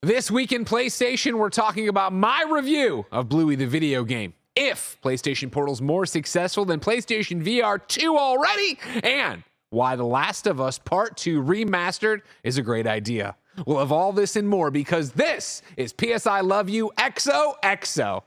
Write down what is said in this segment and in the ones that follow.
This week in PlayStation, we're talking about my review of Bluey the video game. If PlayStation Portal's more successful than PlayStation VR 2 already, and why The Last of Us Part 2 Remastered is a great idea. We'll have all this and more because this is PS I Love You XOXO.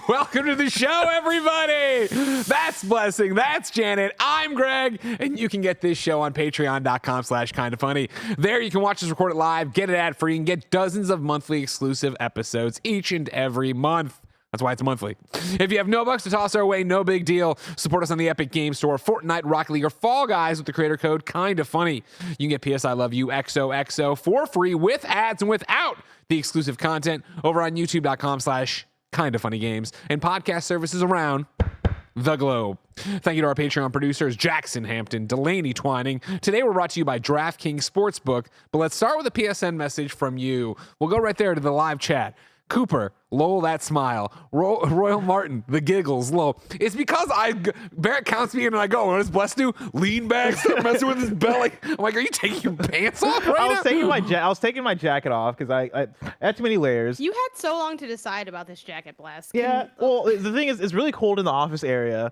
Welcome to the show, everybody. That's Blessing. That's Janet. I'm Greg. And you can get this show on patreon.com/KindaFunny. There you can watch us record it live, get it ad-free, and get dozens of monthly exclusive episodes each and every month. That's why it's monthly. If you have no bucks to toss our way, no big deal. Support us on the Epic Games Store, Fortnite, Rocket League, or Fall Guys with the creator code KindaFunny. You can get PS I Love You XOXO for free with ads and without the exclusive content over on youtube.com/KindaFunnyGames and podcast services around the globe. Thank you to our Patreon producers, Jackson Hampton, Delaney Twining. Today we're brought to you by DraftKings Sportsbook, but let's start with a PSN message from you. We'll go right there to the live chat. Cooper, lol, that smile. Royal Martin, the giggles, lol. It's because Barrett counts me in and I go, what does Bless do? Lean back, start messing with his belly. I'm like, are you taking your pants off right now? I was taking my jacket off because I had too many layers. You had so long to decide about this jacket, Bless. Yeah, well, the thing is, it's really cold in the office area.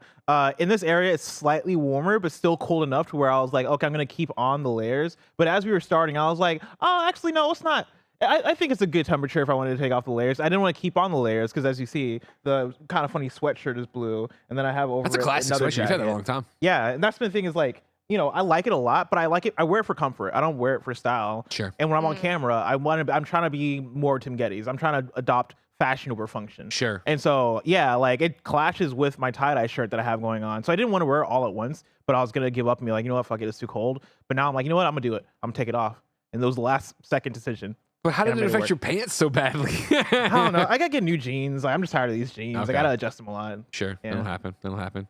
In this area, it's slightly warmer, but still cold enough to where I was like, okay, I'm going to keep on the layers. But as we were starting, I was like, oh, actually, no, it's not. I think it's a good temperature if I wanted to take off the layers. I didn't want to keep on the layers because, as you see, the kind of funny sweatshirt is blue, and then I have over That's a classic sweatshirt. You've had that a long time. Yeah, and that's the thing is like, you know, I like it a lot, but I like it. I wear it for comfort. I don't wear it for style. Sure. And when I'm on camera, I'm trying to be more Tim Geddes. I'm trying to adopt fashion over function. Sure. And so, yeah, like it clashes with my tie-dye shirt that I have going on. So I didn't want to wear it all at once, but I was gonna give up and be like, you know what, fuck it, it's too cold. But now I'm like, you know what, I'm gonna do it. I'm gonna take it off. And that was the last second decision. But how did it affect your pants so badly? I don't know. I gotta get new jeans. Like, I'm just tired of these jeans. Okay. I gotta adjust them a lot. Sure, Yeah. That'll happen.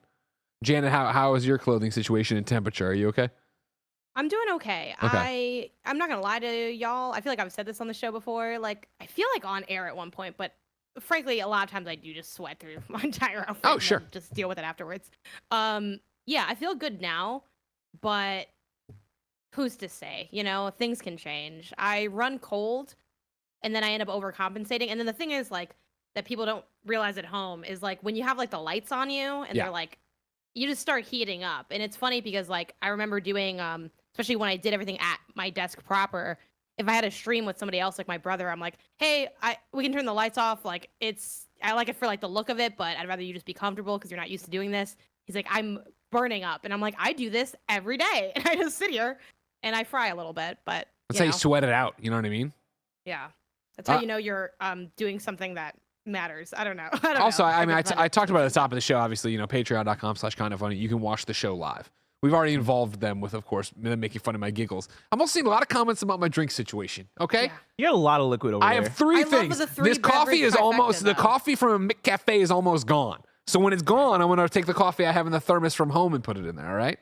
Janet, how is your clothing situation and temperature? Are you okay? I'm doing okay. I'm not gonna lie to y'all. I feel like I've said this on the show before. Like, I feel like on air at one point, but frankly, a lot of times I do just sweat through my entire outfit. Oh, and sure. then just deal with it afterwards. Yeah, I feel good now, but who's to say? You know, things can change. I run cold, and then I end up overcompensating. And then the thing is, like, that people don't realize at home is, like, when you have, like, the lights on you, and they're, like, you just start heating up. And it's funny because, like, I remember doing, especially when I did everything at my desk proper, if I had a stream with somebody else, like my brother, I'm like, hey, we can turn the lights off. Like, I like it for, like, the look of it, but I'd rather you just be comfortable because you're not used to doing this. He's like, I'm burning up. And I'm like, I do this every day. And I just sit here. And I fry a little bit, but That's how you sweat it out. You know what I mean? Yeah, that's how you know you're doing something that matters. I don't know. Also, I mean, I talked about it at the top of the show. Obviously, you know, patreon.com/KindaFunny. You can watch the show live. We've already involved them with, of course, them making fun of my giggles. I'm also seeing a lot of comments about my drink situation. Okay, Yeah. You got a lot of liquid over there. I have three things. This coffee is almost the coffee from a McCafe is almost gone. So when it's gone, I'm gonna take the coffee I have in the thermos from home and put it in there. All right.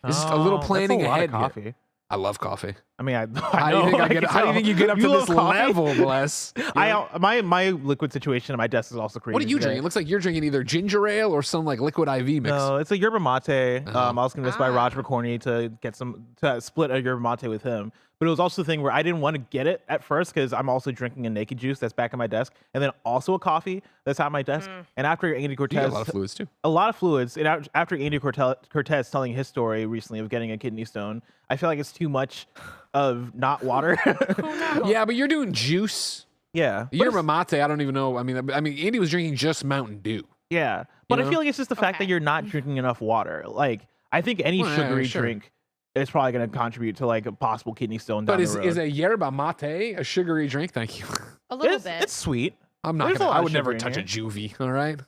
This is a little planning that's a lot ahead of coffee. here. I love coffee. I mean, How do you think you get up to this level, Bless? My liquid situation at my desk is also crazy. What are you drinking? It looks like you're drinking either ginger ale or some like liquid IV mix. No, it's a yerba mate. Uh-huh. I was convinced by Roger McCorney to split a yerba mate with him. But it was also the thing where I didn't want to get it at first because I'm also drinking a naked juice that's back at my desk, and then also a coffee that's at my desk. And after Andy Cortez, You got a lot of fluids too. a lot of fluids. And after Andy Cortez telling his story recently of getting a kidney stone, I feel like it's too much of not water. Oh, no. Yeah, but you're doing juice. Yeah. But Yerba mate, I don't even know. I mean, Andy was drinking just Mountain Dew. yeah. But You I know? feel like it's just the fact that Okay. you're not drinking enough water. Like, I think any Well, yeah, sugary sure. drink is probably going to contribute to like a possible kidney stone down But the road. is a yerba mate a sugary drink? Thank you. A little it's, bit. it's sweet. I'm not There's a gonna. lot I of would never sugar in touch a here. juvie. All right.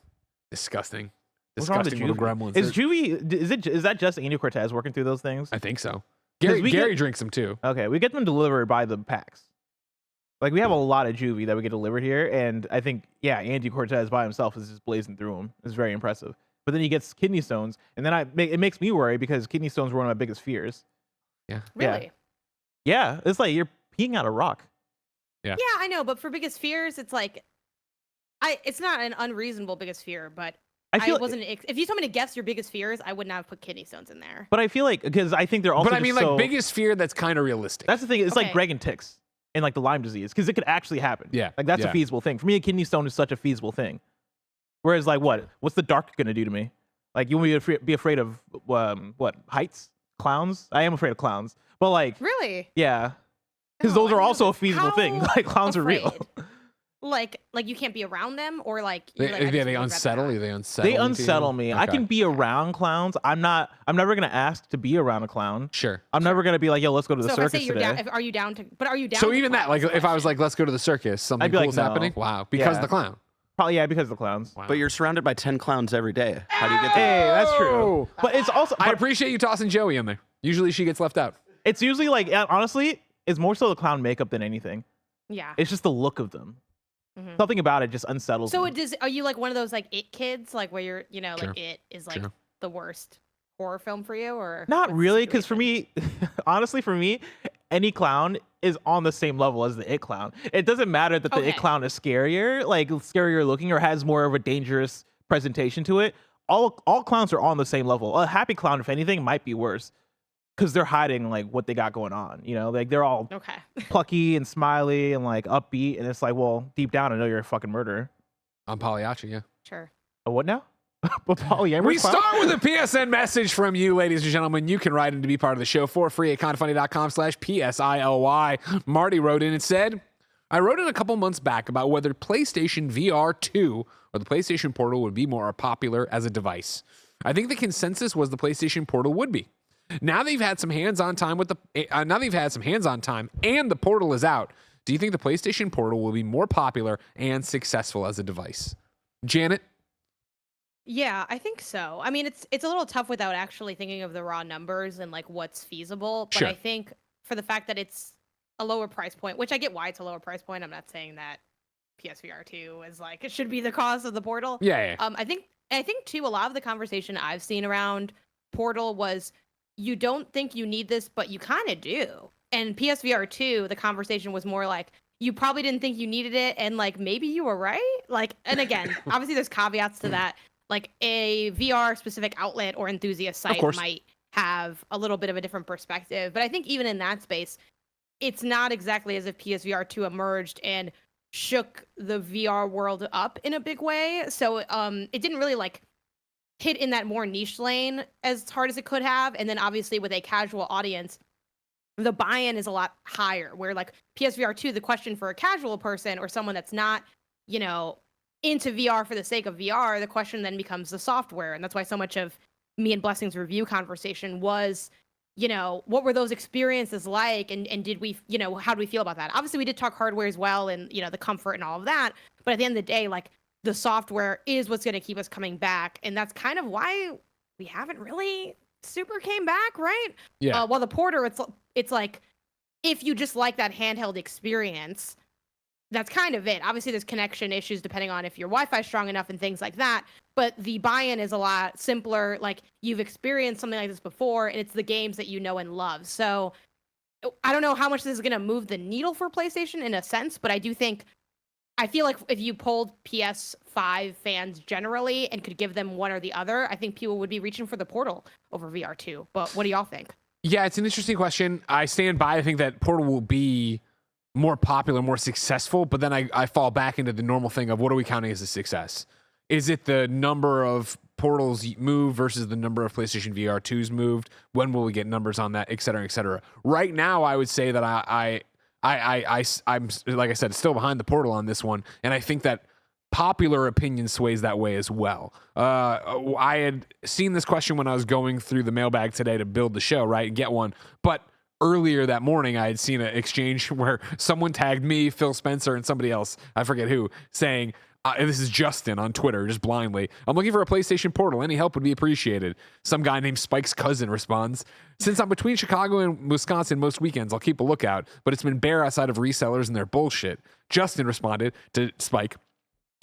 Disgusting. What's wrong with Disgusting little Juvie? gremlins. Is Juvie? Is that just Andy Cortez working through those things? I think so. 'Cause we Gary get- drinks them too. Okay, we get them delivered by the packs. Like we have a lot of Juvie that we get delivered here, and I think Andy Cortez by himself is just blazing through them. It's very impressive. but then he gets kidney stones, and then it makes me worry because kidney stones were one of my biggest fears. Yeah. Really? Yeah, it's like you're peeing out a rock. Yeah, I know, but for biggest fears, it's like, it's not an unreasonable biggest fear, but if you told me to guess your biggest fears, I would not have put kidney stones in there. But I feel like, because I think they're also But I mean, like, biggest fear that's kind of realistic. That's the thing. It's like Greg and ticks and like the Lyme disease, because it could actually happen. Yeah. Like that's a feasible thing. For me, a kidney stone is such a feasible thing. Whereas like what's the dark going to do to me? Like you want me to be afraid of heights? Clowns? I am afraid of clowns. But like, really? Yeah. Because those are also a feasible thing. Like clowns are real. Like you can't be around them, or like they unsettle you. They unsettle me. Okay. I can be around clowns. I'm never gonna ask to be around a clown. Sure. I'm never gonna be like, yo, let's go to the circus today. Are you down to? But are you down? So even that, like, if I was like, let's go to the circus, something cool's happening. Wow, because of the clown. Probably because of the clowns. Wow. But you're surrounded by 10 clowns every day. How do you get there? Hey, that's true. But it's also I appreciate you tossing Joey in there. Usually she gets left out. It's usually like, honestly, it's more so the clown makeup than anything. Yeah. It's just the look of them. Mm-hmm. Something about it just unsettles me. Are you like one of those like It kids, like where you're, like It is like the worst horror film for you, or not really? Because for me, honestly, any clown is on the same level as the It clown. It doesn't matter that the It clown is scarier looking, or has more of a dangerous presentation to it. All clowns are on the same level. A happy clown, if anything, might be worse, because they're hiding like what they got going on. Like they're all plucky and smiley and like upbeat, and it's like, well, deep down, I know you're a fucking murderer. I'm Pagliacci, yeah. Sure. What now? We start with a PSN message from you, ladies and gentlemen. You can write in to be part of the show for free at kindafunny.com/PSILY. Marty wrote in and said, I wrote in a couple months back about whether PlayStation VR 2 or the PlayStation Portal would be more popular as a device. I think the consensus was the PlayStation Portal would be. Now they've had some hands-on time and the Portal is out. Do you think the PlayStation Portal will be more popular and successful as a device? Janet? Yeah, I think so. I mean, it's a little tough without actually thinking of the raw numbers and like what's feasible. But I think for the fact that it's a lower price point, which I get why it's a lower price point. I'm not saying that PSVR 2 is like it should be the cost of the Portal. Yeah. I think too, a lot of the conversation I've seen around Portal was you don't think you need this, but you kind of do. And PSVR 2, the conversation was more like you probably didn't think you needed it, and like maybe you were right. Like, and again, obviously there's caveats to that. Like a VR specific outlet or enthusiast site might have a little bit of a different perspective. But I think even in that space, it's not exactly as if PSVR 2 emerged and shook the VR world up in a big way. So it didn't really like hit in that more niche lane as hard as it could have. And then obviously with a casual audience, the buy-in is a lot higher, where like PSVR 2, the question for a casual person or someone that's not, into VR for the sake of VR, the question then becomes the software. And that's why so much of me and Blessing's review conversation was, what were those experiences like? And did we, how do we feel about that? Obviously, we did talk hardware as well and, the comfort and all of that. But at the end of the day, like the software is what's going to keep us coming back. And that's kind of why we haven't really super came back, right? Yeah. While the Porter, it's like, if you just like that handheld experience, that's kind of it. Obviously, there's connection issues depending on if your Wi-Fi is strong enough and things like that. But the buy-in is a lot simpler. Like, you've experienced something like this before, and it's the games that you know and love. So I don't know how much this is going to move the needle for PlayStation in a sense, but I feel like if you polled PS5 fans generally and could give them one or the other, I think people would be reaching for the Portal over VR2. But what do y'all think? Yeah, it's an interesting question. I stand by. I think that Portal will be more popular, more successful, but then I fall back into the normal thing of what are we counting as a success? Is it the number of Portals moved versus the number of PlayStation VR 2s moved? When will we get numbers on that, et cetera, et cetera? Right now, I would say that I'm like I said, still behind the Portal on this one, and I think that popular opinion sways that way as well. I had seen this question when I was going through the mailbag today to build the show, right, and get one, but earlier that morning, I had seen an exchange where someone tagged me, Phil Spencer, and somebody else, I forget who, saying, this is Justin on Twitter, just blindly, I'm looking for a PlayStation Portal. Any help would be appreciated. Some guy named Spike's cousin responds, since I'm between Chicago and Wisconsin most weekends, I'll keep a lookout, but it's been bare outside of resellers and their bullshit. Justin responded to Spike,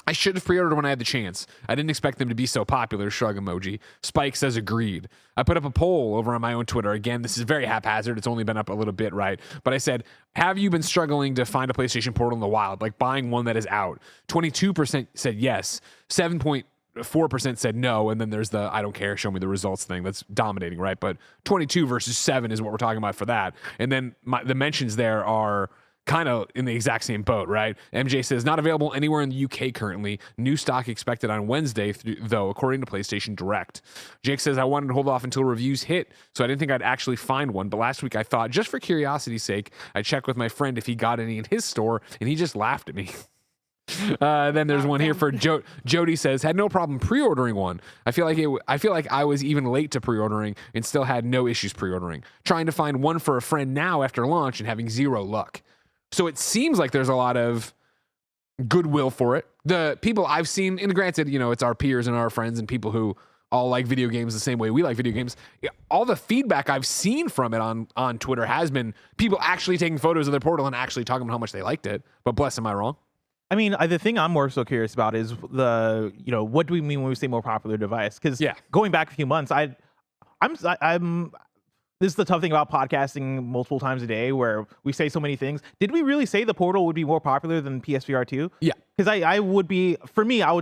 I should have pre-ordered when I had the chance. I didn't expect them to be so popular, shrug emoji. Spike says agreed. I put up a poll over on my own Twitter. Again, this is very haphazard. It's only been up a little bit, right? But I said, have you been struggling to find a PlayStation Portal in the wild, like buying one that is out? 22% said yes. 7.4% said no. And then there's the I don't care, show me the results thing that's dominating, right? But 22 versus 7 is what we're talking about for that. And then the mentions there are kind of in the exact same boat, right? MJ says, not available anywhere in the UK currently. New stock expected on Wednesday, though, according to PlayStation Direct. Jake says, I wanted to hold off until reviews hit, so I didn't think I'd actually find one. But last week I thought, just for curiosity's sake, I'd check with my friend if he got any in his store, and he just laughed at me. Then there's one here for Jody says, had no problem pre-ordering one. I feel like I was even late to pre-ordering and still had no issues pre-ordering. Trying to find one for a friend now after launch and having zero luck. So it seems like there's a lot of goodwill for it. The people I've seen, and granted, it's our peers and our friends and people who all like video games the same way we like video games. All the feedback I've seen from it on Twitter has been people actually taking photos of their Portal and actually talking about how much they liked it. But bless, am I wrong? I mean, the thing I'm more so curious about is what do we mean when we say more popular device? Because going back a few months, this is the tough thing about podcasting multiple times a day where we say so many things. Did we really say the Portal would be more popular than PSVR 2? Yeah. Because I would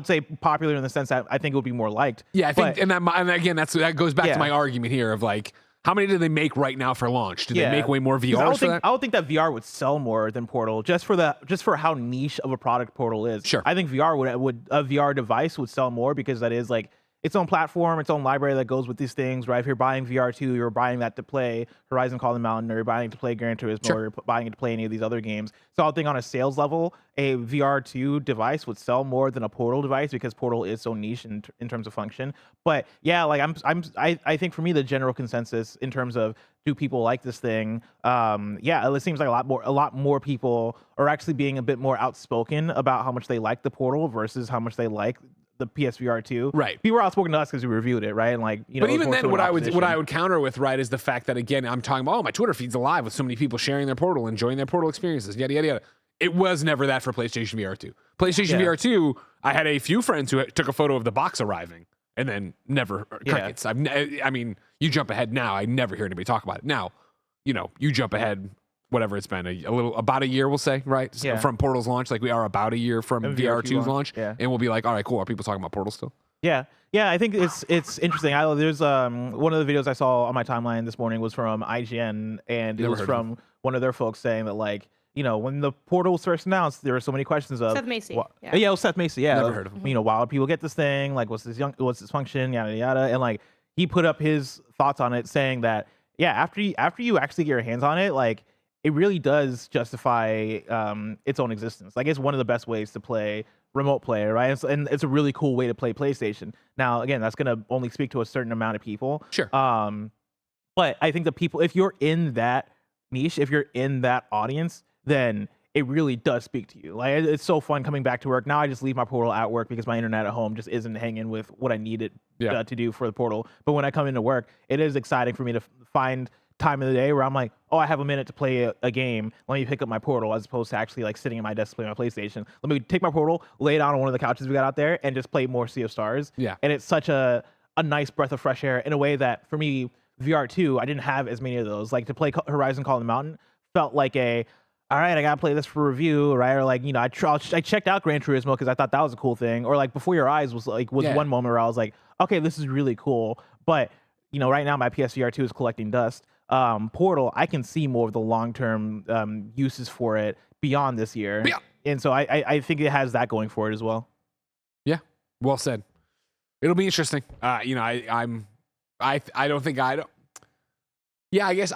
say popular in the sense that I think it would be more liked. Yeah, I think, and again, that goes back to my argument here of like, how many do they make right now for launch? Do they make way more VRs for that? I don't think that VR would sell more than Portal just for how niche of a product Portal is. Sure. I think VR a VR device would sell more because that is like its own platform, its own library that goes with these things, right? If you're buying VR2, you're buying that to play Horizon Call of the Mountain, or you're buying it to play Gran Turismo, or you're buying it to play any of these other games. So I think on a sales level, a VR2 device would sell more than a Portal device because Portal is so niche in terms of function. But yeah, like I think for me, the general consensus in terms of do people like this thing? It seems like a lot more people are actually being a bit more outspoken about how much they like the Portal versus how much they like the PSVR 2. Right. People were outspoken to us because we reviewed it, right? And like, but even then, what I would counter with, right, is the fact that, again, I'm talking about, my Twitter feed's alive with so many people sharing their Portal, enjoying their Portal experiences, yada, yada, yada. It was never that for PlayStation VR 2. PlayStation VR 2, I had a few friends who took a photo of the box arriving and then never crickets. I mean, you jump ahead now. I never hear anybody talk about it. Now, you jump ahead, whatever it's been, about a year, we'll say, right? So from Portal's launch, like we are about a year from VR2's launch. Yeah. And we'll be like, all right, cool. Are people talking about Portal still? Yeah. I think it's interesting. There's one of the videos I saw on my timeline this morning was from IGN, and it was from one of their folks saying that, like, when the Portal was first announced, there were so many questions of Seth Macy. It was Seth Macy. Yeah, never heard of him. Why would people get this thing? Like, what's this function? Yada yada. And like, he put up his thoughts on it, saying that after you actually get your hands on it, like, it really does justify its own existence. Like, it's one of the best ways to play remote play, right? And it's a really cool way to play PlayStation. Now, again, that's going to only speak to a certain amount of people. Sure. But I think the people, if you're in that niche, if you're in that audience, then it really does speak to you. Like, it's so fun coming back to work. Now I just leave my Portal at work because my internet at home just isn't hanging with what I needed to do for the Portal. But when I come into work, it is exciting for me to find time of the day where I'm like, oh, I have a minute to play a game. Let me pick up my Portal, as opposed to actually like sitting at my desk playing my PlayStation. Let me take my Portal, lay it out on one of the couches we got out there, and just play more Sea of Stars. Yeah. And it's such a nice breath of fresh air in a way that for me, VR2, I didn't have as many of those. Like, to play Horizon Call of the Mountain felt like all right, I gotta play this for review, right? Or like, I checked out Gran Turismo because I thought that was a cool thing. Or like, Before Your Eyes was one moment where I was like, okay, this is really cool. But right now my PSVR 2 is collecting dust. Portal, I can see more of the long-term uses for it beyond this year. Yeah. And so I think it has that going for it as well. Yeah, well said. It'll be interesting. I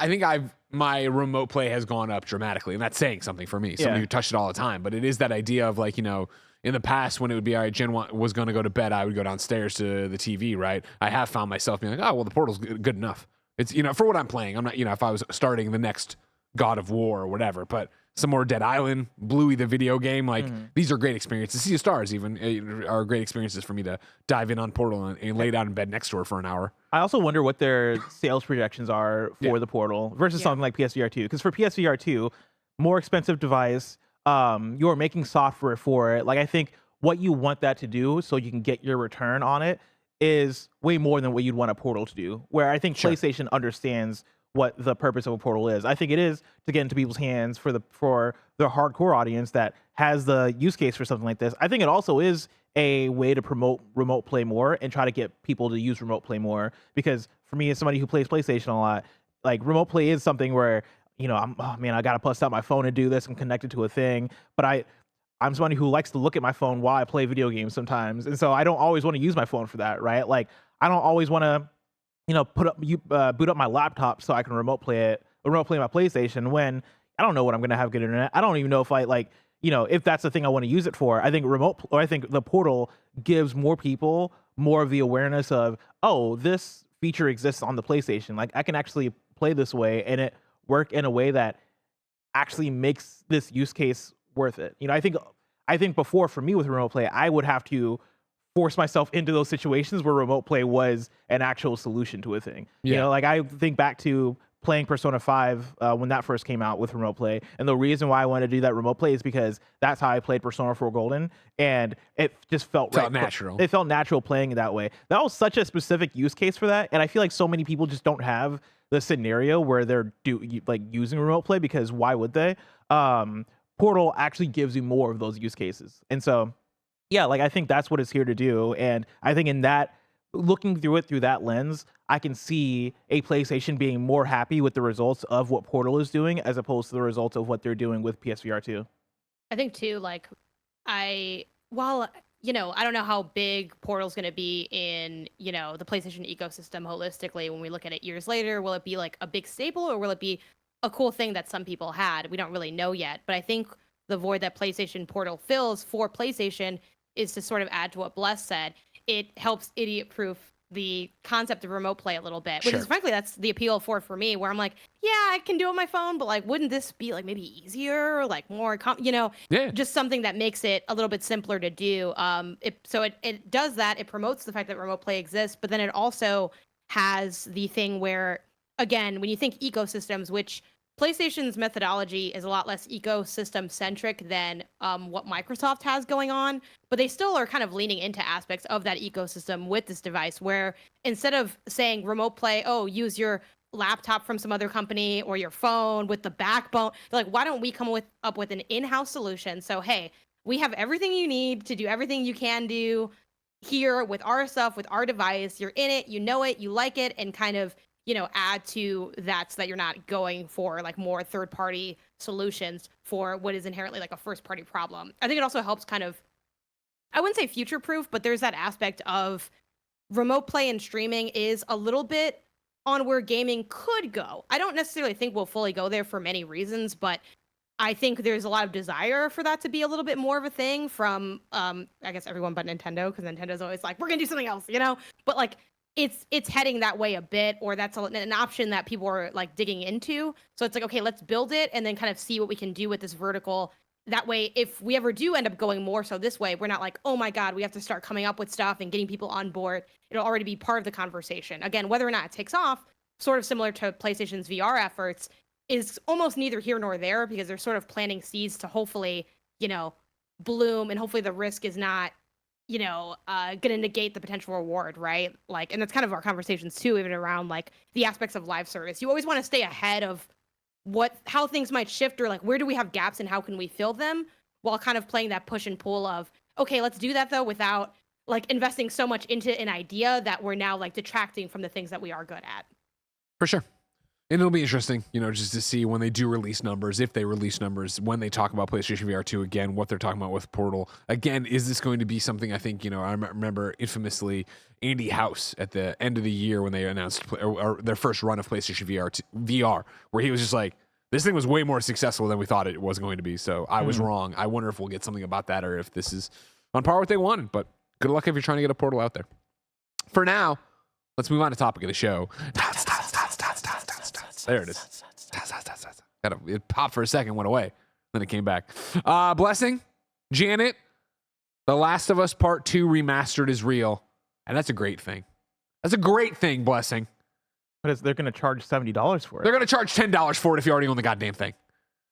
think my remote play has gone up dramatically, and that's saying something for me. Somebody who touched it all the time, but it is that idea of like, in the past when it would be, all right, Jen was going to go to bed, I would go downstairs to the TV, right? I have found myself being like, oh, well, the Portal's good enough. It's, for what I'm playing. I'm not, if I was starting the next God of War or whatever, but some more Dead Island, Bluey the video game, like these are great experiences. Sea of Stars even are great experiences for me to dive in on Portal and lay down in bed next to her for an hour. I also wonder what their sales projections are for the Portal versus something like PSVR 2. Because for PSVR 2, more expensive device, you're making software for it. Like, I think what you want that to do so you can get your return on it is way more than what you'd want a Portal to do. Where I think PlayStation understands what the purpose of a Portal is. I think it is to get into people's hands for the hardcore audience that has the use case for something like this. I think it also is a way to promote remote play more and try to get people to use remote play more. Because for me, as somebody who plays PlayStation a lot, like remote play is something where, you know, I gotta bust out my phone and do this and connect it to a thing. But I'm somebody who likes to look at my phone while I play video games sometimes. And so I don't always want to use my phone for that, right? Like I don't always want to, you know, boot up my laptop so I can remote play my PlayStation when I don't know when I'm going to have good internet. I don't even know if if that's the thing I want to use it for. I think I think the Portal gives more people more of the awareness of, oh, this feature exists on the PlayStation. Like I can actually play this way and it work in a way that actually makes this use case worth it. You know, I think before for me with remote play, I would have to force myself into those situations where remote play was an actual solution to a thing. Yeah. You know, like I think back to playing Persona 5 when that first came out with remote play. And the reason why I wanted to do that remote play is because that's how I played Persona 4 Golden. And it just felt natural. It felt natural playing it that way. That was such a specific use case for that. And I feel like so many people just don't have the scenario where they're using remote play because why would they? Portal actually gives you more of those use cases. And so, yeah, like I think that's what it's here to do. And I think in that, looking through it through that lens, I can see a PlayStation being more happy with the results of what Portal is doing as opposed to the results of what they're doing with PSVR 2. I think too, like I don't know how big Portal's going to be in, the PlayStation ecosystem holistically when we look at it years later. Will it be like a big staple or will it be a cool thing that some people had? We don't really know yet. But I think the void that PlayStation Portal fills for PlayStation is to sort of add to what Bless said. It helps idiot-proof the concept of remote play a little bit, which is frankly, that's the appeal for me, where I'm like, yeah, I can do it on my phone, but like, wouldn't this be like maybe easier or like more, just something that makes it a little bit simpler to do. It does that. It promotes the fact that remote play exists, but then it also has the thing where, again, when you think ecosystems, which PlayStation's methodology is a lot less ecosystem centric than what Microsoft has going on, but they still are kind of leaning into aspects of that ecosystem with this device, where instead of saying remote play, oh, use your laptop from some other company or your phone with the backbone, they're like, why don't we come up with an in-house solution? So, hey, we have everything you need to do everything you can do here with our stuff, with our device. You're in it, you know it, you like it, and kind of add to that so that you're not going for like more third-party solutions for what is inherently like a first-party problem. I think it also helps kind of, I wouldn't say future-proof, but there's that aspect of remote play and streaming is a little bit on where gaming could go. I don't necessarily think we'll fully go there for many reasons, but I think there's a lot of desire for that to be a little bit more of a thing from, I guess everyone but Nintendo, because Nintendo's always like, we're gonna do something else, But like, it's heading that way a bit, or that's an option that people are like digging into. So it's like, okay, let's build it and then kind of see what we can do with this vertical. That way, if we ever do end up going more so this way, we're not like, oh my God, we have to start coming up with stuff and getting people on board. It'll already be part of the conversation. Again, whether or not it takes off, sort of similar to PlayStation's VR efforts, is almost neither here nor there, because they're sort of planting seeds to hopefully, bloom, and hopefully the risk is not going to negate the potential reward, right? Like, and that's kind of our conversations too, even around like the aspects of live service. You always want to stay ahead of how things might shift, or like, where do we have gaps and how can we fill them, while kind of playing that push and pull of, okay, let's do that though, without like investing so much into an idea that we're now like detracting from the things that we are good at. For sure. And it'll be interesting, just to see when they do release numbers, if they release numbers, when they talk about PlayStation VR 2 again, what they're talking about with Portal. Again, is this going to be something, I think, I remember infamously Andy House at the end of the year when they announced or their first run of PlayStation VR, where he was just like, this thing was way more successful than we thought it was going to be. So I was wrong. I wonder if we'll get something about that, or if this is on par with what they wanted. But good luck if you're trying to get a Portal out there. For now, let's move on to topic of the show. There it is. It popped for a second, went away. Then it came back. Blessing, Janet, The Last of Us Part 2 Remastered is real. And that's a great thing. That's a great thing, Blessing. But they're going to charge $70 for it. They're going to charge $10 for it if you already own the goddamn thing.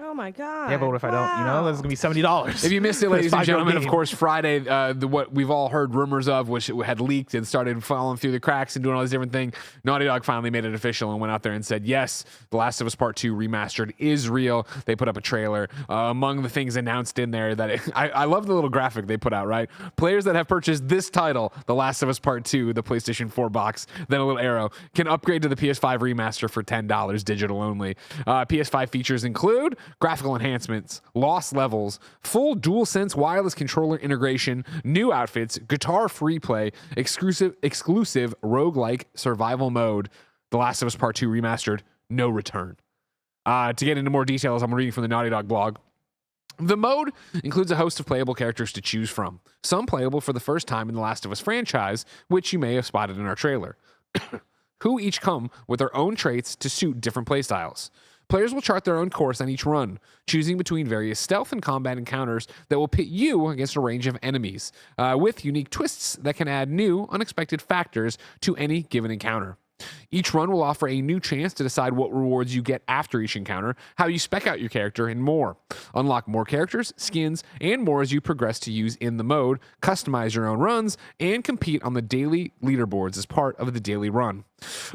Oh my god. Yeah, but what if I don't? You know, this is gonna be $70. If you missed it, for this ladies and 5-year-old gentlemen, of game. course, Friday, what we've all heard rumors of, which had leaked and started falling through the cracks and doing all these different things, Naughty Dog finally made it official and went out there and said, yes, The Last of Us Part 2 Remastered is real. They put up a trailer. Among the things announced in there, I love the little graphic they put out, right? Players that have purchased this title, The Last of Us Part 2, the PlayStation 4 box, then a little arrow, can upgrade to the PS5 Remaster for $10, digital only. PS5 features include graphical enhancements, lost levels, full DualSense wireless controller integration, new outfits, guitar free play, exclusive roguelike survival mode, The Last of Us Part 2 Remastered, no return. To get into more details, I'm reading from the Naughty Dog blog. The mode includes a host of playable characters to choose from, some playable for the first time in the Last of Us franchise, which you may have spotted in our trailer, who each come with their own traits to suit different playstyles. Players will chart their own course on each run, choosing between various stealth and combat encounters that will pit you against a range of enemies, with unique twists that can add new, unexpected factors to any given encounter. Each run will offer a new chance to decide what rewards you get after each encounter, how you spec out your character, and more. Unlock more characters, skins, and more as you progress to use in the mode, customize your own runs, and compete on the daily leaderboards as part of the daily run.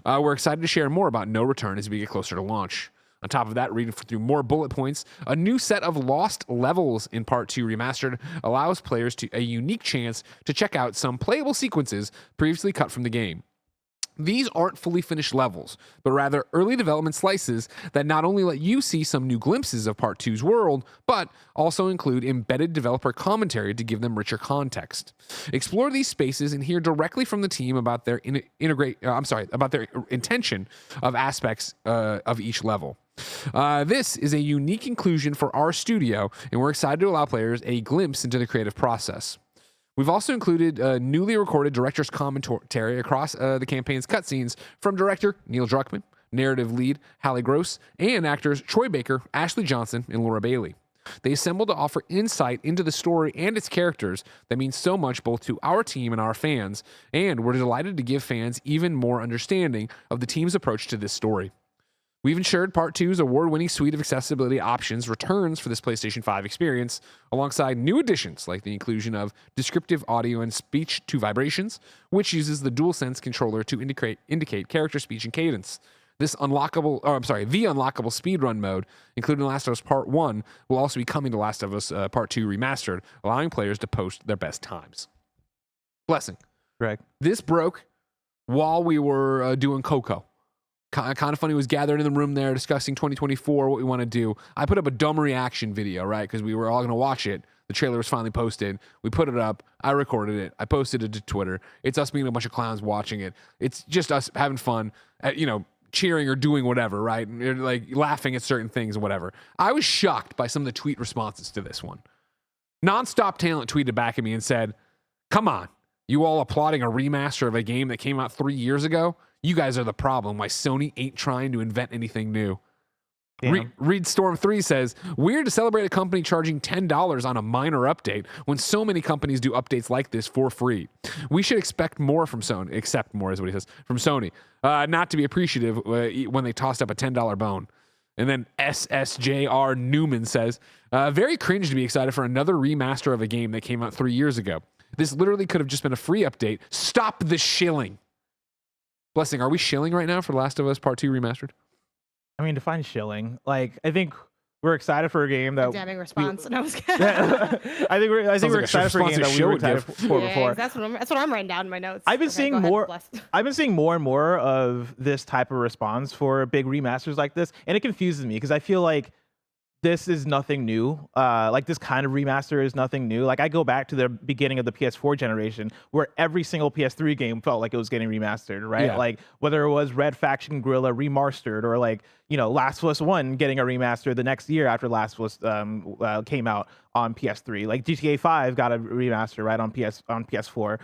We're excited to share more about No Return as we get closer to launch. On top of that, reading through more bullet points, a new set of lost levels in Part 2 Remastered allows players a unique chance to check out some playable sequences previously cut from the game. These aren't fully finished levels, but rather early development slices that not only let you see some new glimpses of Part 2's world, but also include embedded developer commentary to give them richer context. Explore these spaces and hear directly from the team about their about their intention of aspects of each level. This is a unique inclusion for our studio, and we're excited to allow players a glimpse into the creative process. We've also included newly recorded director's commentary across the campaign's cutscenes from director Neil Druckmann, narrative lead Hallie Gross, and actors Troy Baker, Ashley Johnson, and Laura Bailey. They assembled to offer insight into the story and its characters that means so much both to our team and our fans, and we're delighted to give fans even more understanding of the team's approach to this story. We've ensured Part 2's award-winning suite of accessibility options returns for this PlayStation 5 experience, alongside new additions like the inclusion of descriptive audio and speech to vibrations, which uses the DualSense controller to indicate character speech and cadence. The unlockable speedrun mode, including Last of Us Part 1, will also be coming to Last of Us Part 2 Remastered, allowing players to post their best times. Blessing. Greg. This broke while we were doing Coco. KindaFunny was gathered in the room there discussing 2024, what we want to do. I put up a dumb reaction video, right? Because we were all going to watch it. The trailer was finally posted. We put it up. I recorded it. I posted it to Twitter. It's us being a bunch of clowns watching it. It's just us having fun, cheering or doing whatever, right? And like laughing at certain things and whatever. I was shocked by some of the tweet responses to this one. Nonstop Talent tweeted back at me and said, "Come on, you all applauding a remaster of a game that came out 3 years ago? You guys are the problem. Why Sony ain't trying to invent anything new." Reed Storm 3 says, "Weird to celebrate a company charging $10 on a minor update when so many companies do updates like this for free. We should expect more from Sony, accept more is what he says, from Sony, not to be appreciative when they tossed up a $10 bone." And then SSJR Newman says, "Very cringe to be excited for another remaster of a game that came out 3 years ago. This literally could have just been a free update. Stop the shilling." Blessing, are we shilling right now for The Last of Us Part 2 Remastered? I mean, define shilling. Like, I think we're excited for a game that. Damning response. And I was. I think we're like excited for a game that we were excited for before. That's what I'm writing down in my notes. I've been seeing more. I've been seeing more and more of this type of response for big remasters like this, and it confuses me because I feel like this is nothing new. Like this kind of remaster is nothing new. Like I go back to the beginning of the PS4 generation where every single PS3 game felt like it was getting remastered, right? Yeah. Like whether it was Red Faction Guerrilla Remastered or like, Last of Us 1 getting a remaster the next year after Last of Us came out on PS3. Like GTA 5 got a remaster, right, on PS4.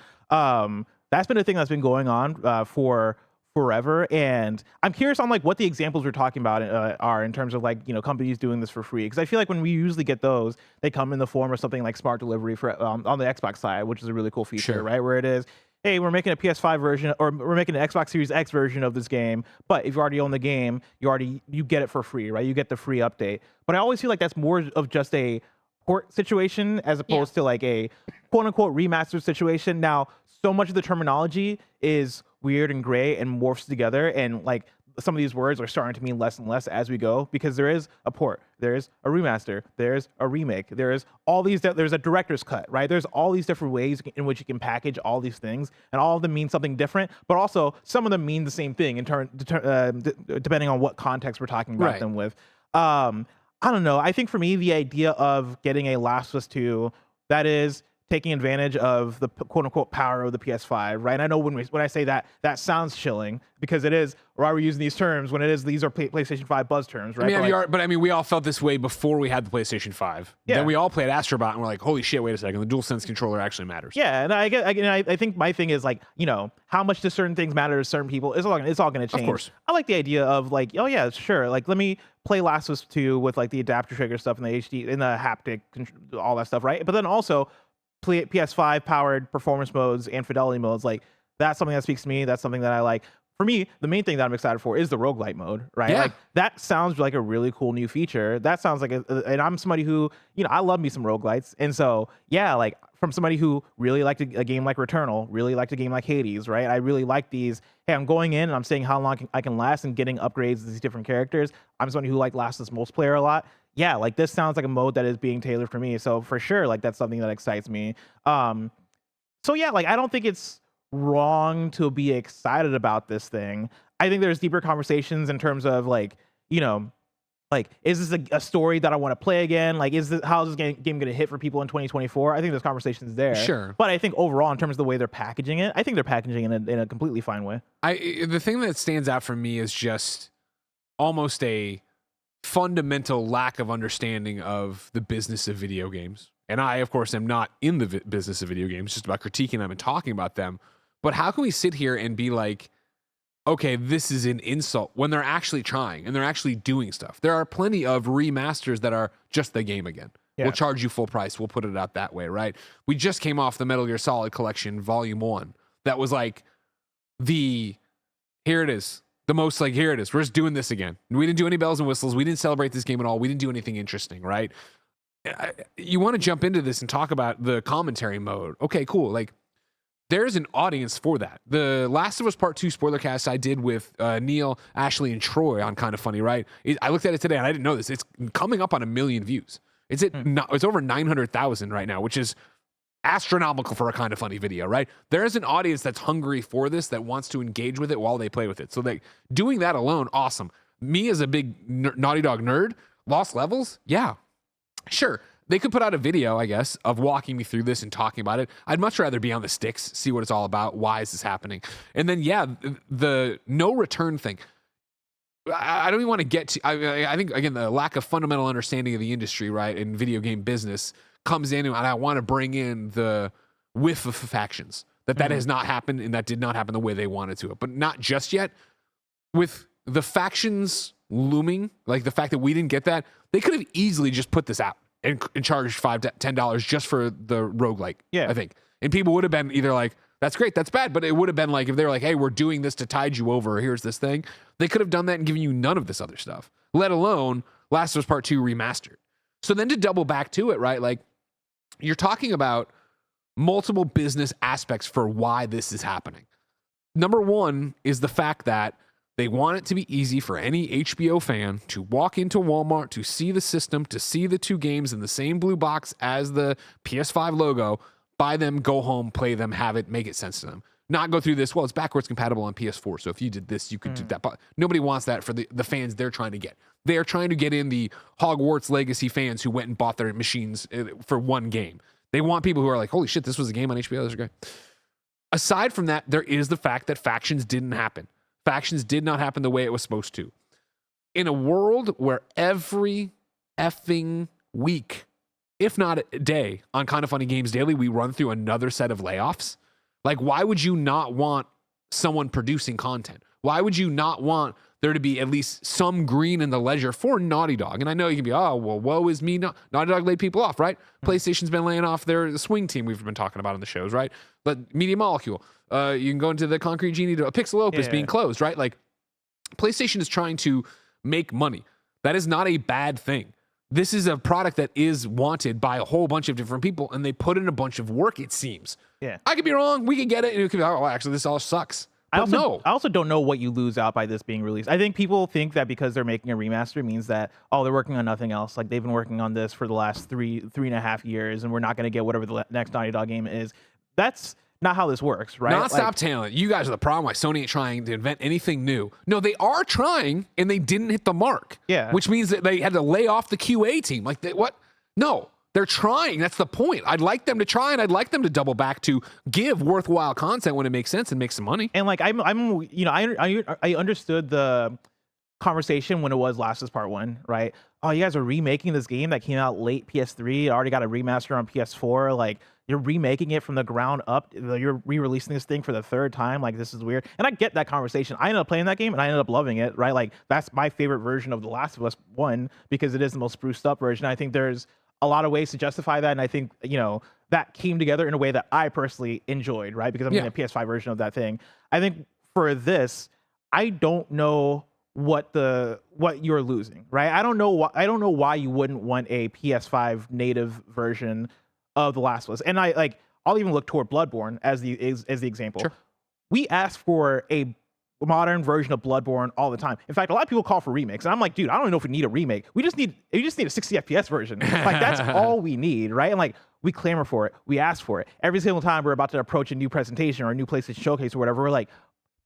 That's been a thing that's been going on for forever, and I'm curious on like what the examples we're talking about are in terms of like companies doing this for free, because I feel like when we usually get those, they come in the form of something like smart delivery for on the Xbox side, which is a really cool feature, Sure. right, where it is hey, we're making a PS5 version, or we're making an Xbox Series X version of this game, but if you already own the game, you get it for free, right? You get the free update. But I always feel like that's more of just a port situation as opposed to like a quote unquote remastered situation. Now, so much of the terminology is weird and gray and morphs together, and like some of these words are starting to mean less and less as we go, because there is a port, there's a remaster, there's a remake, there's all these, there's a director's cut, right? There's all these different ways in which you can package all these things, and all of them mean something different, but also some of them mean the same thing in depending on what context we're talking about them with. I don't know. I think for me, the idea of getting a Last of Us 2 that is taking advantage of the quote unquote power of the PS5, right? And I know when I say that, that sounds chilling, because it is, why we're using these terms when these are PlayStation 5 buzz terms, right? But I mean, we all felt this way before we had the PlayStation 5. Yeah. Then we all played Astrobot and we're like, holy shit, wait a second, the DualSense controller actually matters. Yeah, and I think my thing is like, how much do certain things matter to certain people? It's all going to change. Of course. I like the idea of like, oh yeah, sure, like let me play Last of Us 2 with like the adapter trigger stuff and the HD and the haptic, all that stuff, right? But then also PS5 powered performance modes and fidelity modes, like that's something that speaks to me. That's something that I like. For me, the main thing that I'm excited for is the roguelite mode, right? Yeah. Like that sounds like a really cool new feature. That sounds like and I'm somebody who, I love me some roguelites. And so, yeah, like from somebody who really liked a game like Returnal, really liked a game like Hades, right? I really like these. Hey, I'm going in and I'm seeing how long I can last and getting upgrades to these different characters. I'm somebody who like Last of Us multiplayer a lot. Yeah, like this sounds like a mode that is being tailored for me. So for sure, like that's something that excites me. So yeah, like I don't think it's wrong to be excited about this thing. I think there's deeper conversations in terms of like, like is this a story that I want to play again? Like, how is this game going to hit for people in 2024? I think there's conversations there. Sure. But I think overall, in terms of the way they're packaging it, I think they're packaging it in a completely fine way. The thing that stands out for me is just almost a fundamental lack of understanding of the business of video games. And I, of course, am not in the business of video games, just about critiquing them and talking about them. But how can we sit here and be like, okay, this is an insult, when they're actually trying and they're actually doing stuff? There are plenty of remasters that are just the game again. Yeah. We'll charge you full price. We'll put it out that way, right? We just came off the Metal Gear Solid Collection Volume 1. That was like here it is. Here it is. We're just doing this again. We didn't do any bells and whistles. We didn't celebrate this game at all. We didn't do anything interesting, right? You want to jump into this and talk about the commentary mode. Okay, cool. Like, there's an audience for that. The Last of Us Part 2 spoiler cast I did with Neil, Ashley, and Troy on KindaFunny, right? I looked at it today and I didn't know this. It's coming up on 1 million views. It's over 900,000 right now, which is astronomical for a KindaFunny video, right? There is an audience that's hungry for this, that wants to engage with it while they play with it. So like doing that alone, awesome. Me as a big Naughty Dog nerd, Lost Levels, yeah, sure. They could put out a video, I guess, of walking me through this and talking about it. I'd much rather be on the sticks, see what it's all about. Why is this happening? And then, yeah, the no return thing. I don't even want to get to, I think, again, the lack of fundamental understanding of the industry, right, and video game business comes in, and I want to bring in the whiff of factions. That has not happened, and that did not happen the way they wanted to. But not just yet. With the factions looming, like the fact that we didn't get that, they could have easily just put this out and charged $5 to $10 just for the roguelike, I think. And people would have been either like, that's great, that's bad, but it would have been like, if they were like, hey, we're doing this to tide you over, here's this thing, they could have done that and given you none of this other stuff, let alone Last of Us Part 2 Remastered. So then to double back to it, right, like, you're talking about multiple business aspects for why this is happening. Number one is the fact that they want it to be easy for any HBO fan to walk into Walmart, to see the system, to see the two games in the same blue box as the PS5 logo, buy them, go home, play them, have it, make it sense to them. Not go through this, well, it's backwards compatible on PS4, so if you did this, you could do that. But nobody wants that for the fans they're trying to get. They're trying to get in the Hogwarts Legacy fans who went and bought their machines for one game. They want people who are like, holy shit, this was a game on HBO, this is great. Aside from that, there is the fact that factions didn't happen. Factions did not happen the way it was supposed to. In a world where every effing week, if not a day, on KindaFunny Games Daily, we run through another set of layoffs. Like, why would you not want someone producing content? Why would you not want there to be at least some green in the ledger for Naughty Dog. And I know you can be, oh, well, woe is me. No, Naughty Dog laid people off, right? PlayStation's been laying off their swing team we've been talking about on the shows, right? But Media Molecule, you can go into the Concrete Genie to Pixel Opus being closed, right? Like, PlayStation is trying to make money. That is not a bad thing. This is a product that is wanted by a whole bunch of different people, and they put in a bunch of work, it seems. Yeah. I could be wrong. We could get it, and it could be, oh, actually, this all sucks. I But also don't know what you lose out by this being released. I think people think that because they're making a remaster means that, oh, they're working on nothing else. Like, they've been working on this for the last three and a half years, and we're not going to get whatever the next Naughty Dog game is. That's not how this works, right? Non-stop talent. You guys are the problem why Sony ain't trying to invent anything new. No, they are trying, and they didn't hit the mark. Yeah. Which means that they had to lay off the QA team. Like, what? No. They're trying. That's the point. I'd like them to try, and I'd like them to double back to give worthwhile content when it makes sense and make some money. And like I understood the conversation when it was Last of Us Part 1, right? Oh, you guys are remaking this game that came out late PS3, already got a remaster on PS4. Like, you're remaking it from the ground up. You're re-releasing this thing for the third time. Like, this is weird. And I get that conversation. I ended up playing that game and I ended up loving it, right? Like, that's my favorite version of The Last of Us 1 because it is the most spruced up version. I think there's a lot of ways to justify that. And I think, that came together in a way that I personally enjoyed, right? Because I'm getting a PS5 version of that thing. I think for this, I don't know what you're losing, right? I don't know why you wouldn't want a PS5 native version of The Last of Us. And I'll even look toward Bloodborne as the example. Sure. We asked for a modern version of Bloodborne all the time. In fact, a lot of people call for remakes, and I'm like, dude, I don't even know if we need a remake. We just need a 60 FPS version. Like, that's all we need, right? And like, we clamor for it, we ask for it every single time we're about to approach a new presentation or a new PlayStation showcase or whatever. We're like,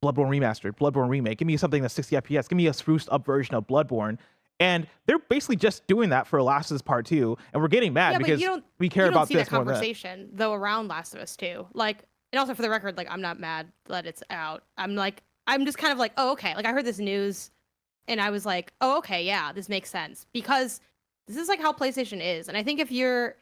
Bloodborne remastered, Bloodborne remake. Give me something that's 60 FPS. Give me a spruced up version of Bloodborne. And they're basically just doing that for Last of Us Part 2, and we're getting mad because we care about this more than that. Conversation though around Last of Us 2, like, and also for the record, like, I'm not mad that it's out. I'm just kind of like, oh, okay. Like, I heard this news and I was like, oh, okay, yeah, this makes sense because this is like how PlayStation is. And I think if you're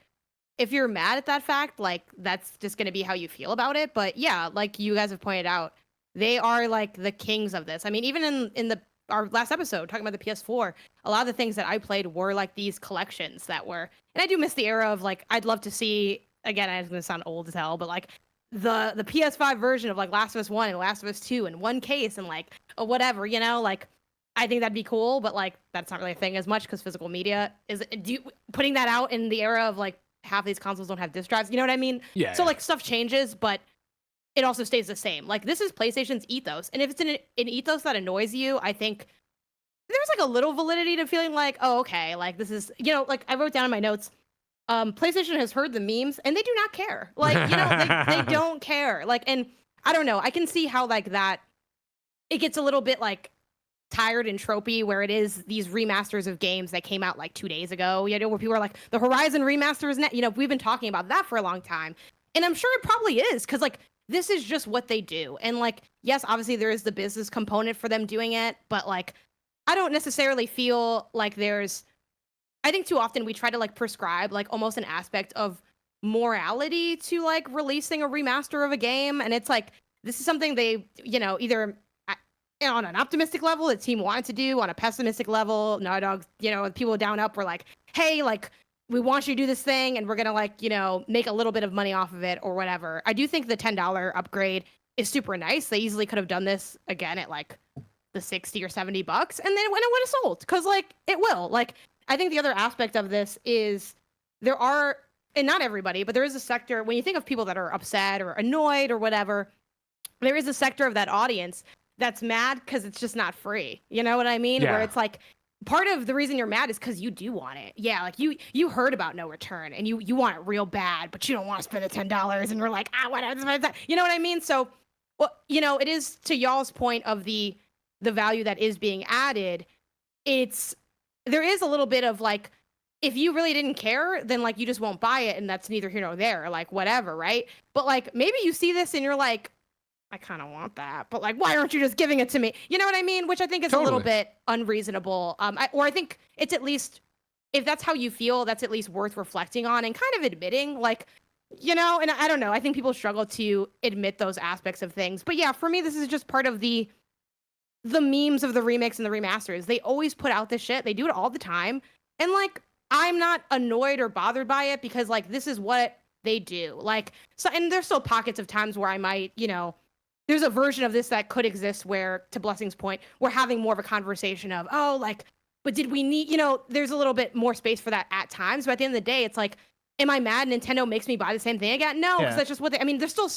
mad at that fact, like, that's just going to be how you feel about it. But yeah, like you guys have pointed out, they are like the kings of this. I mean, even in our last episode talking about the PS4, a lot of the things that I played were like these collections that were, and I do miss the era of like, I'd love to see, again, I'm going to sound old as hell, but like, the PS5 version of like Last of Us 1 and Last of Us 2 in one case and like whatever, like, I think that'd be cool, but like that's not really a thing as much because physical media is putting that out in the era of like half these consoles don't have disk drives, you know what I mean? Yeah. So like stuff changes, but it also stays the same. Like, this is PlayStation's ethos, and if it's an ethos that annoys you, I think there's like a little validity to feeling like, oh, okay, like this is, like I wrote down in my notes, PlayStation has heard the memes and they do not care. Like, they don't care. Like, and I don't know, I can see how like that, it gets a little bit like tired and tropey where it is these remasters of games that came out like 2 days ago, where people are like, the Horizon remaster is we've been talking about that for a long time. And I'm sure it probably is, because like, this is just what they do. And like, yes, obviously there is the business component for them doing it, but like, I don't necessarily feel like I think too often we try to like prescribe like almost an aspect of morality to like releasing a remaster of a game. And it's like, this is something they, either on an optimistic level, the team wanted to do, on a pessimistic level, Naughty Dog, people down up were like, hey, like, we want you to do this thing and we're going to like, make a little bit of money off of it or whatever. I do think the $10 upgrade is super nice. They easily could have done this again at like the 60 or 70 bucks and then when it would have sold, because like it will. Like, I think the other aspect of this is there are, and not everybody, but there is a sector, when you think of people that are upset or annoyed or whatever, there is a sector of that audience that's mad because it's just not free. You know what I mean? Yeah. Where it's like, part of the reason you're mad is because you do want it. Yeah, like you heard about No Return and you want it real bad, but you don't want to spend the $10 and you're like, whatever. You know what I mean? So, well, it is to y'all's point of the value that is being added. There is a little bit of like, if you really didn't care, then like you just won't buy it, and that's neither here nor there, like whatever, right? But like maybe you see this and you're like, I kind of want that, but like, why aren't you just giving it to me? You know what I mean? Which I think is a little bit unreasonable. Or I think it's at least, if that's how you feel, that's at least worth reflecting on and kind of admitting, like, and I don't know. I think people struggle to admit those aspects of things. But yeah, for me, this is just part of the the memes of the remakes and the remasters. They always put out this shit. They do it all the time. And like, I'm not annoyed or bothered by it because like, this is what they do. Like, so, and there's still pockets of times where I might, you know, there's a version of this that could exist where, to Blessing's point, we're having more of a conversation of, oh, like, but did we need, you know, there's a little bit more space for that at times. But at the end of the day, it's like, am I mad Nintendo makes me buy the same thing again? No, because that's just what I mean, there's still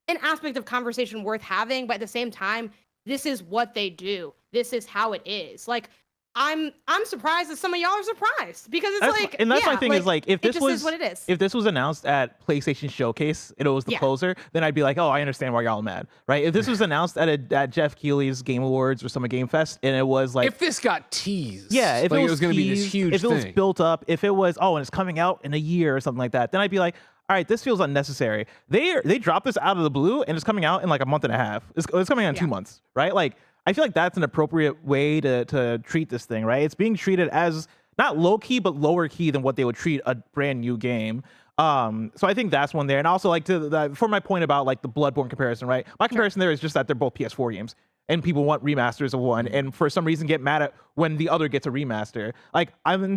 an aspect of conversation worth having, but at the same time, this is what they do. This is how it is. Like, I'm surprised that some of y'all are surprised because it's and that's my thing is like, if this is what it is. If this was announced at PlayStation Showcase and it was the closer, then I'd be like, oh, I understand why y'all are mad, right? If this was announced at Jeff Keighley's Game Awards or Summer Game Fest and it was like, if this got teased, if like it was going to be this huge if thing. it was built up, if it was and it's coming out in a year or something like that, then I'd be like, all right, this feels unnecessary. They dropped this out of the blue and it's coming out in like a month and a half. It's coming out in 2 months, right? Like, I feel like that's an appropriate way to treat this thing, right? It's being treated as not low key, but lower key than what they would treat a brand new game. So I think that's one there. And also like for my point about like the Bloodborne comparison, right? My comparison there is just that they're both PS4 games and people want remasters of one and for some reason get mad at when the other gets a remaster. Like I'm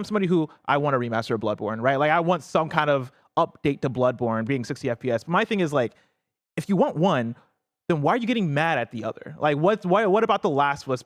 somebody who I want a remaster of Bloodborne, right? Like I want some kind of update to Bloodborne being 60 FPS. But my thing is like, if you want one, then why are you getting mad at the other? Like, what about the Last of Us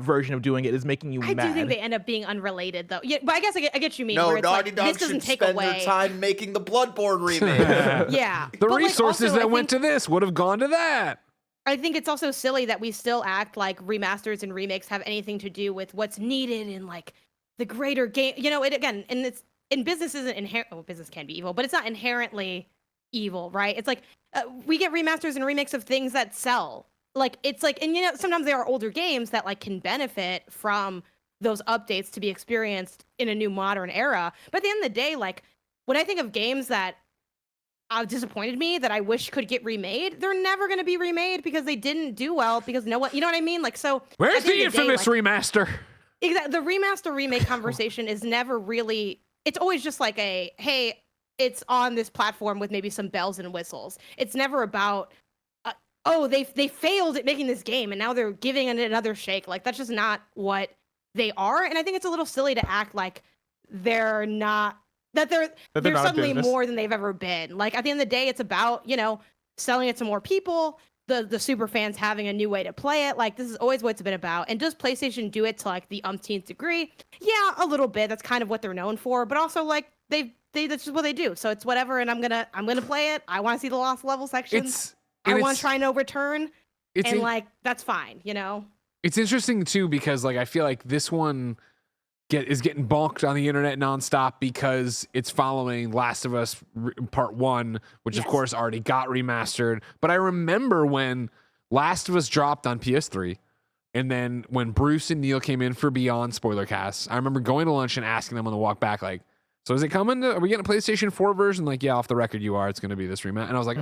version of doing it is making you mad? I do think they end up being unrelated, though. Yeah, but I guess I get what you mean. No, where it's Naughty like, Dog this doesn't should take spend away their time making the Bloodborne remake. Yeah. The But, like, resources also, I that went think- to this would have gone to that. I think it's also silly that we still act like remasters and remakes have anything to do with what's needed in like the greater game. You know, it's in business isn't inherent. Oh, business can be evil, but it's not inherently evil, right? It's like we get remasters and remakes of things that sell. Like it's like, and you know, sometimes there are older games that like can benefit from those updates to be experienced in a new modern era. But at the end of the day, like when I think of games that disappointed me that I wish could get remade, they're never going to be remade because they didn't do well because no one, you know what I mean? Like, so Where's the infamous remaster? Exactly. The remaster remake conversation is never really, it's always just like hey, it's on this platform with maybe some bells and whistles. It's never about, they failed at making this game and now they're giving it another shake. Like, that's just not what they are. And I think it's a little silly to act like they're not, that they're not suddenly business. more than they've ever been. Like, at the end of the day, it's about, you know, selling it to more people, the super fans having a new way to play it. Like, this is always what it's been about. And does PlayStation do it to like the umpteenth degree? Yeah, a little bit. That's kind of what they're known for. But also, like, they that's just what they do. So it's whatever. And I'm gonna play it. I want to see the lost level sections. I want to try no return. And like, that's fine. You know. It's interesting too because like I feel like this one is getting bonked on the internet nonstop because it's following Last of Us Part 1, which of course already got remastered. But I remember when Last of Us dropped on PS3, and then when Bruce and Neil came in for Beyond spoiler casts, I remember going to lunch and asking them on the walk back, like, so is it coming? Are we getting a PlayStation 4 version? Like, yeah, off the record you are. It's going to be this remaster. And I was like,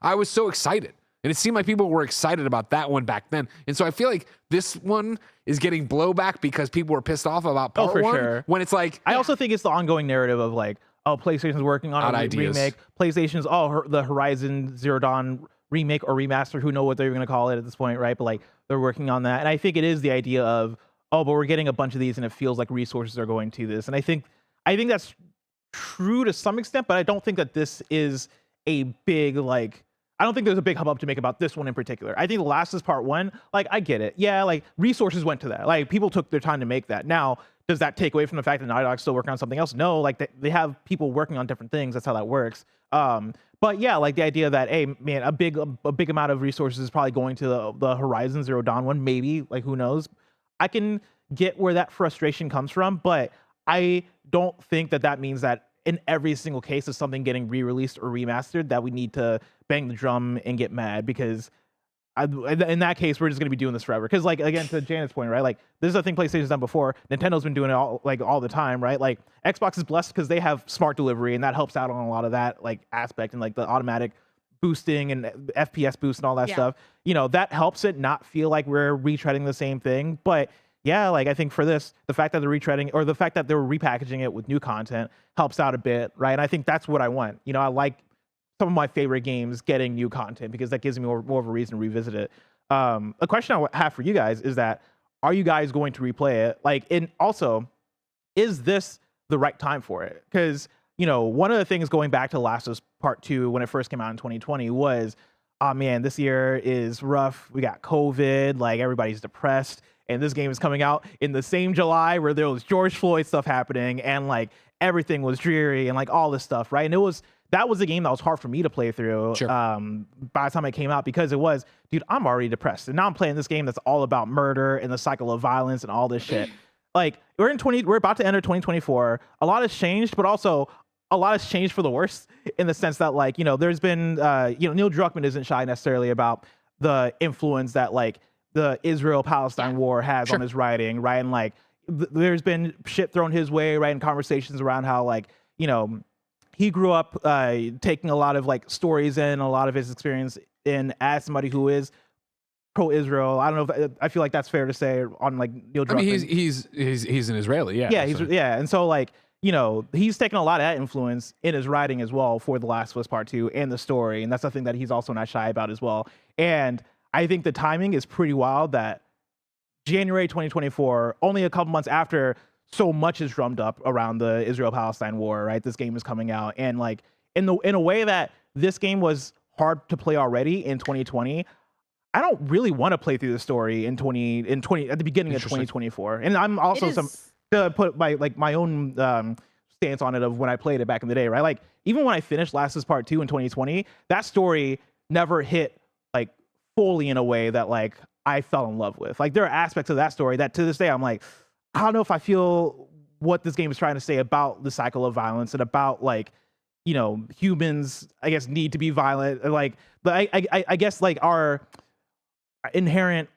I was so excited. And it seemed like people were excited about that one back then. And so I feel like this one is getting blowback because people were pissed off about part for one. sure. When it's like, I also think it's the ongoing narrative of like, oh, PlayStation's working on a remake. PlayStation's the Horizon Zero Dawn remake or remaster. Who knows what they're going to call it at this point, right? But like they're working on that. And I think it is the idea of, oh, but we're getting a bunch of these and it feels like resources are going to this. And I think that's true to some extent, but I don't think that this is a big like, I don't think there's a big hubbub to make about this one in particular. I think The Last is Part 1. Like, I get it. Yeah, like, resources went to that. Like, people took their time to make that. Now, does that take away from the fact that Naughty Dog's still working on something else? No, like, they have people working on different things. That's how that works. But yeah, like, the idea that, hey, man, a big amount of resources is probably going to the Horizon Zero Dawn one. Maybe, like, who knows? I can get where that frustration comes from, but I don't think that means that in every single case of something getting re-released or remastered that we need to bang the drum and get mad because in that case we're just going to be doing this forever. Because like, again, to Janet's point, right, like this is a thing PlayStation's done before. Nintendo's been doing it all the time, right? Like Xbox is blessed because they have smart delivery and that helps out on a lot of that like aspect and like the automatic boosting and FPS boost and all that stuff. You know, that helps it not feel like we're retreading the same thing. But yeah, like I think for this, the fact that they're retreading or the fact that they're repackaging it with new content helps out a bit, right? And I think that's what I want. You know, I like some of my favorite games getting new content because that gives me more of a reason to revisit it. A question I have for you guys is that, are you guys going to replay it? Like, and also, is this the right time for it? Because, one of the things going back to Last of Us Part 2 when it first came out in 2020 was, oh man, this year is rough. We got COVID, like everybody's depressed. And this game is coming out in the same July where there was George Floyd stuff happening and like everything was dreary and like all this stuff, right? And that was a game that was hard for me to play through by the time it came out, because it was, dude, I'm already depressed. And now I'm playing this game that's all about murder and the cycle of violence and all this shit. Like we're about to enter 2024. A lot has changed, but also a lot has changed for the worse in the sense that like, there's been, Neil Druckmann isn't shy necessarily about the influence that like the Israel-Palestine war has on his writing, right? And like, there's been shit thrown his way, right? In conversations around how like, he grew up taking a lot of like stories in, a lot of his experience in as somebody who is pro-Israel. I don't know if I feel like that's fair to say on like Neil Druckmann. I mean, he's an Israeli, yeah. Yeah, and so like, he's taken a lot of that influence in his writing as well for The Last of Us Part 2 and the story, and that's something that he's also not shy about as well. And I think the timing is pretty wild that January 2024, only a couple months after so much is drummed up around the Israel-Palestine war, right? This game is coming out, and like in a way that this game was hard to play already in 2020. I don't really want to play through the story in 20 at the beginning of 2024, and I'm also to put my own stance on it of when I played it back in the day, right? Like even when I finished Last of Us Part 2 in 2020, that story never hit like fully in a way that like I fell in love with. Like there are aspects of that story that to this day I'm like, I don't know if I feel what this game is trying to say about the cycle of violence and about like, humans, I guess, need to be violent. Like, but I guess like our inherent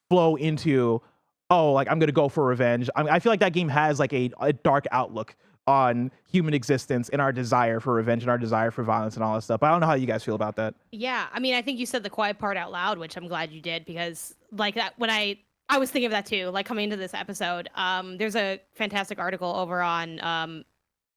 flow into, oh, like I'm gonna go for revenge. I feel like that game has like a dark outlook on human existence and our desire for revenge and our desire for violence and all that stuff. But I don't know how you guys feel about that. Yeah, I mean, I think you said the quiet part out loud, which I'm glad you did, because like that when I was thinking of that too, like coming into this episode. There's a fantastic article over on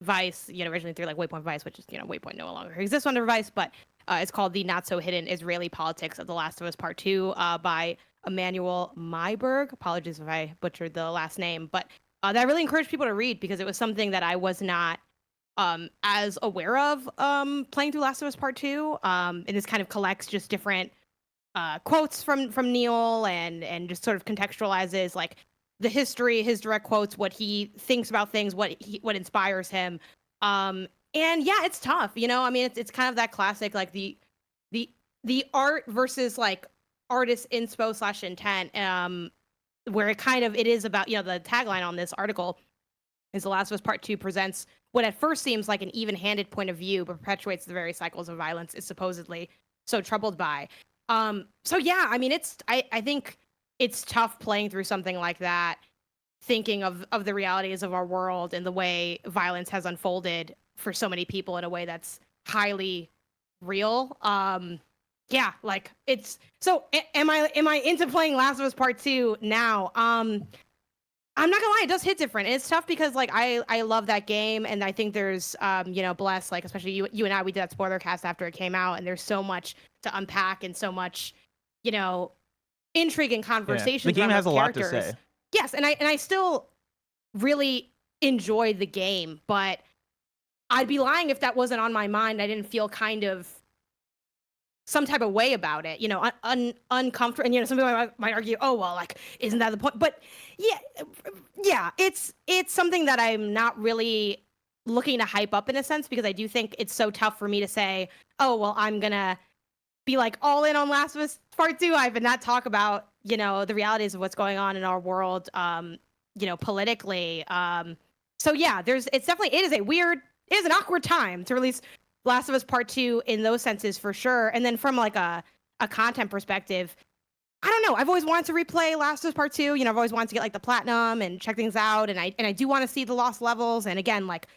Vice, originally through like Waypoint Vice, which is, Waypoint no longer exists under Vice, but it's called The Not So Hidden Israeli Politics of The Last of Us Part 2 by Emmanuel Myberg. Apologies if I butchered the last name, but that I really encouraged people to read because it was something that I was not as aware of playing through Last of Us Part 2. And this kind of collects just different quotes from Neil and just sort of contextualizes like the history, his direct quotes, what he thinks about things, what inspires him. And yeah, it's tough, I mean, it's kind of that classic, like the art versus like artist inspo / intent, where it is about, the tagline on this article is The Last of Us Part 2 presents what at first seems like an even-handed point of view, but perpetuates the very cycles of violence it's supposedly so troubled by. So yeah, I mean, I think it's tough playing through something like that, thinking of the realities of our world and the way violence has unfolded for so many people in a way that's highly real. Yeah, like it's so. Am I into playing Last of Us Part 2 now? I'm not gonna lie, it does hit different. And it's tough because like I love that game, and I think there's Bless, like especially you and I, we did that spoiler cast after it came out, and there's so much to unpack and so much, intrigue and conversation. The game has a lot to say. Yes, and I still really enjoyed the game, but I'd be lying if that wasn't on my mind. I didn't feel kind of some type of way about it, uncomfortable. And some people might argue, oh well, like isn't that the point? But yeah, it's something that I'm not really looking to hype up in a sense, because I do think it's so tough for me to say, oh well, I'm gonna be like all in on Last of Us Part 2 and not talk about the realities of what's going on in our world, politically. So yeah, it is an awkward time to release Last of Us Part 2 in those senses for sure. And then from like a content perspective, I don't know. I've always wanted to replay Last of Us Part 2. I've always wanted to get like the platinum and check things out. And I do want to see the lost levels. And again, like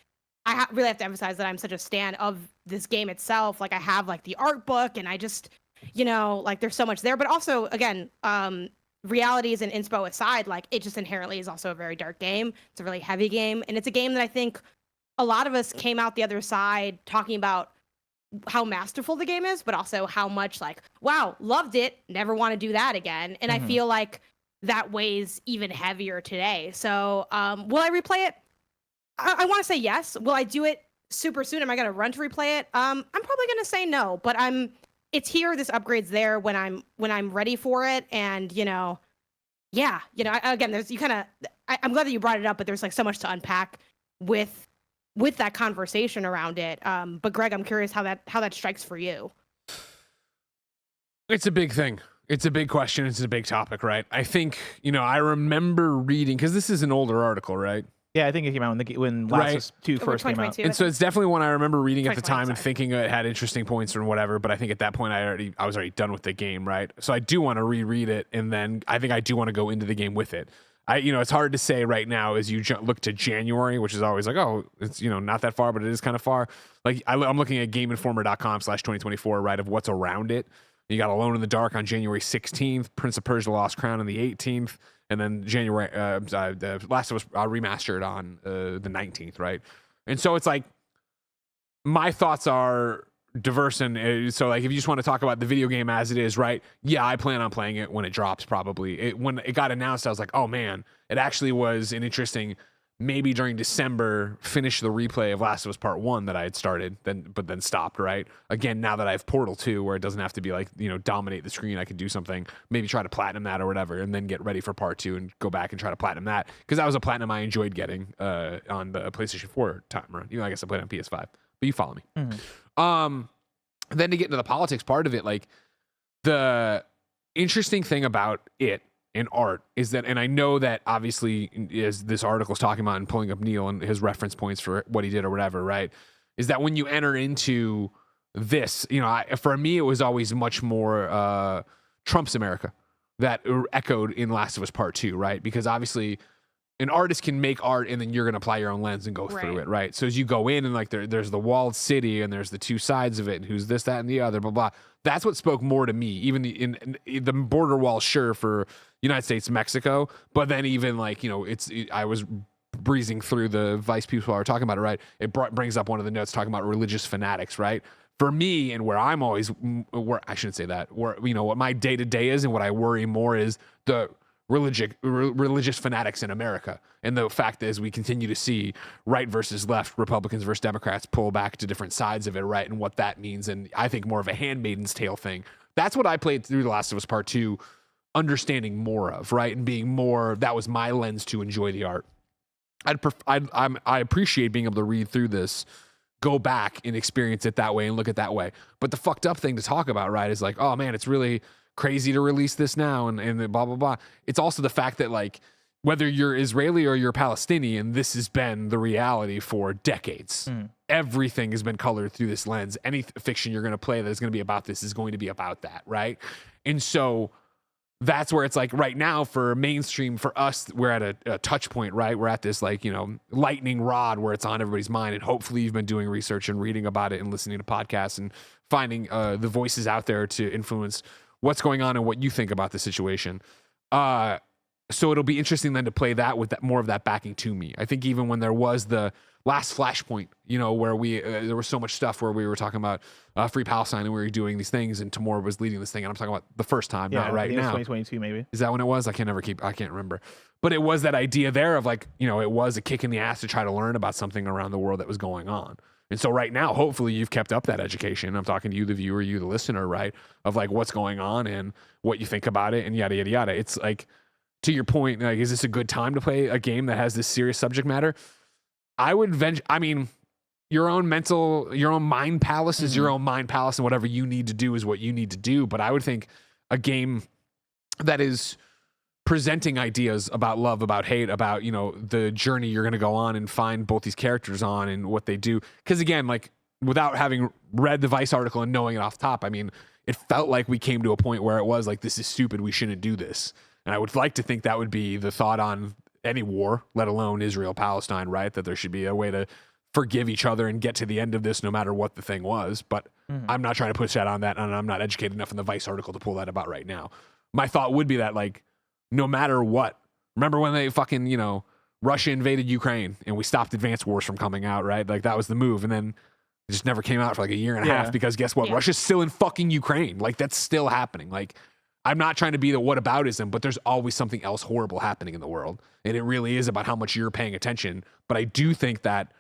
I really have to emphasize that I'm such a stan of this game itself. Like I have like the art book, and I just, like there's so much there. But also, again, realities and inspo aside, like it just inherently is also a very dark game. It's a really heavy game. And it's a game that I think a lot of us came out the other side talking about how masterful the game is, but also how much like, wow, loved it, never want to do that again. And I feel like that weighs even heavier today. So will I replay it? I want to say yes. Will I do it super soon? Am I going to run to replay it? I'm probably going to say no, but it's here. This upgrade's there when I'm ready for it. And, again, there's I'm glad that you brought it up, but there's like so much to unpack with that conversation around it. But Greg, I'm curious how that strikes for you. It's a big thing. It's a big question. It's a big topic, right? I think, I remember reading, because this is an older article, right? Yeah, I think it came out when Last of Us 2 first came out. And so it's definitely one I remember reading at the 2020, time and thinking it had interesting points or whatever, but I think at that point I was already done with the game, right? So I do want to reread it, and then I think I do want to go into the game with it. It's hard to say right now as you look to January, which is always like, oh, it's, not that far, but it is kind of far. Like I'm looking at GameInformer.com/2024, right, of what's around it. You got Alone in the Dark on January 16th, Prince of Persia: Lost Crown on the 18th, and then the Last of Us Remastered on the 19th, right? And so it's like, my thoughts are diverse, and so like if you just want to talk about the video game as it is, right? Yeah, I plan on playing it when it drops. Probably when it got announced, I was like, oh man, it actually was an interesting. Maybe during December, finish the replay of Last of Us Part 1 that I had started, but then stopped, right? Again, now that I have Portal 2, where it doesn't have to be like, dominate the screen, I could do something, maybe try to platinum that or whatever, and then get ready for Part 2 and go back and try to platinum that. Because that was a platinum I enjoyed getting on the PlayStation 4 time run. I guess I played on PS5, but you follow me. Then to get into the politics part of it, like, the interesting thing about it, and art is that, and I know that obviously as this article is talking about and pulling up Neil and his reference points for what he did or whatever, right, is that when you enter into this, for me, it was always much more Trump's America that echoed in Last of Us Part 2, right? Because obviously an artist can make art and then you're going to apply your own lens and go through it, right? So as you go in and like there's the walled city and there's the two sides of it and who's this, that, and the other, blah, blah. That's what spoke more to me, even in the border wall, sure, for United States, Mexico, but then even like, I was breezing through the Vice people are talking about it, right? It brings up one of the notes talking about religious fanatics, right? For me, and where I'm always, where I shouldn't say that, where, what my day-to-day is and what I worry more is the religious fanatics in America. And the fact is we continue to see right versus left, Republicans versus Democrats pull back to different sides of it, right? And what that means. And I think more of a Handmaid's Tale thing. That's what I played through The Last of Us Part 2, understanding more of, right? And being more, that was my lens to enjoy the art. I appreciate being able to read through this, go back and experience it that way and look at it that way. But the fucked up thing to talk about, right, is like, oh man, it's really crazy to release this now and blah, blah, blah. It's also the fact that like, whether you're Israeli or you're Palestinian, this has been the reality for decades. Everything has been colored through this lens. Any fiction you're going to play that is going to be about this is going to be about that, right? And so that's where it's like right now for mainstream, for us, we're at a touch point, right? We're at this like, lightning rod where it's on everybody's mind. And hopefully you've been doing research and reading about it and listening to podcasts and finding the voices out there to influence what's going on and what you think about the situation. So it'll be interesting then to play that with that, more of that backing to me. I think even when there was the last Flashpoint, where there was so much stuff where we were talking about Free Palestine and we were doing these things and Tamor was leading this thing. And I'm talking about the first time, not right now. 2022 maybe. Is that when it was? I can't remember. But it was that idea there of like, it was a kick in the ass to try to learn about something around the world that was going on. And so right now, hopefully you've kept up that education. I'm talking to you, the viewer, you, the listener, right? Of like what's going on and what you think about it and yada, yada, yada. It's like, to your point, like, is this a good time to play a game that has this serious subject matter? I would venture, your own mind palace is your own mind palace, and whatever you need to do is what you need to do. But I would think a game that is presenting ideas about love, about hate, about, the journey you're going to go on and find both these characters on and what they do. Because again, like, without having read the Vice article and knowing it off top, it felt like we came to a point where it was like, this is stupid, we shouldn't do this. And I would like to think that would be the thought on any war, let alone Israel-Palestine, right? That there should be a way to forgive each other and get to the end of this no matter what the thing was. But I'm not trying to push that on that, and I'm not educated enough in the Vice article to pull that about right now. My thought would be that, like, no matter what, remember when they fucking, Russia invaded Ukraine and we stopped Advance Wars from coming out, right? Like, that was the move. And then It just never came out for like a year and a Yeah. half because guess what? Yeah. Russia's still in fucking Ukraine. Like that's still happening. Like I'm not trying to be the whataboutism, but there's always something else horrible happening in the world. And it really is about how much you're paying attention. But I do think that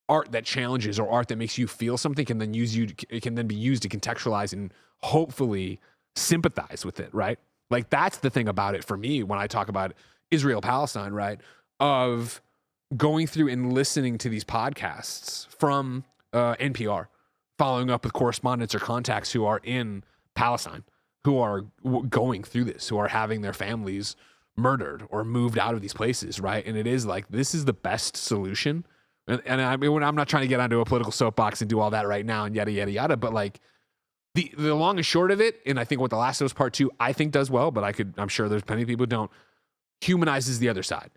art that challenges or art that makes you feel something can then it can then be used to contextualize and hopefully sympathize with it, right? Like that's the thing about it for me when I talk about Israel Palestine, right? Of going through and listening to these podcasts from NPR, following up with correspondents or contacts who are in Palestine, who are going through this, who are having their families murdered or moved out of these places, right? And it is like, this is the best solution. And I mean, I'm not trying to get onto a political soapbox and do all that right now and yada, yada, yada, but like the long and short of it, and I think what The Last of Us Part 2, I think does well, but I'm sure there's plenty of people who don't, humanizes the other side.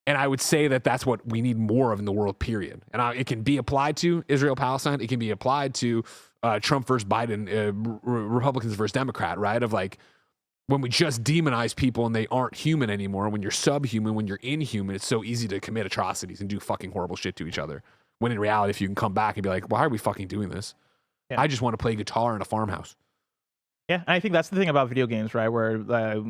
And I would say that that's what we need more of in the world, period. And it can be applied to Israel-Palestine. It can be applied to Trump versus Biden, Republicans versus Democrat, right? Of like, when we just demonize people and they aren't human anymore, when you're subhuman, when you're inhuman, it's so easy to commit atrocities and do fucking horrible shit to each other. When in reality, if you can come back and be like, why are we fucking doing this? Yeah. I just want to play guitar in a farmhouse. Yeah, and I think that's the thing about video games, right? Where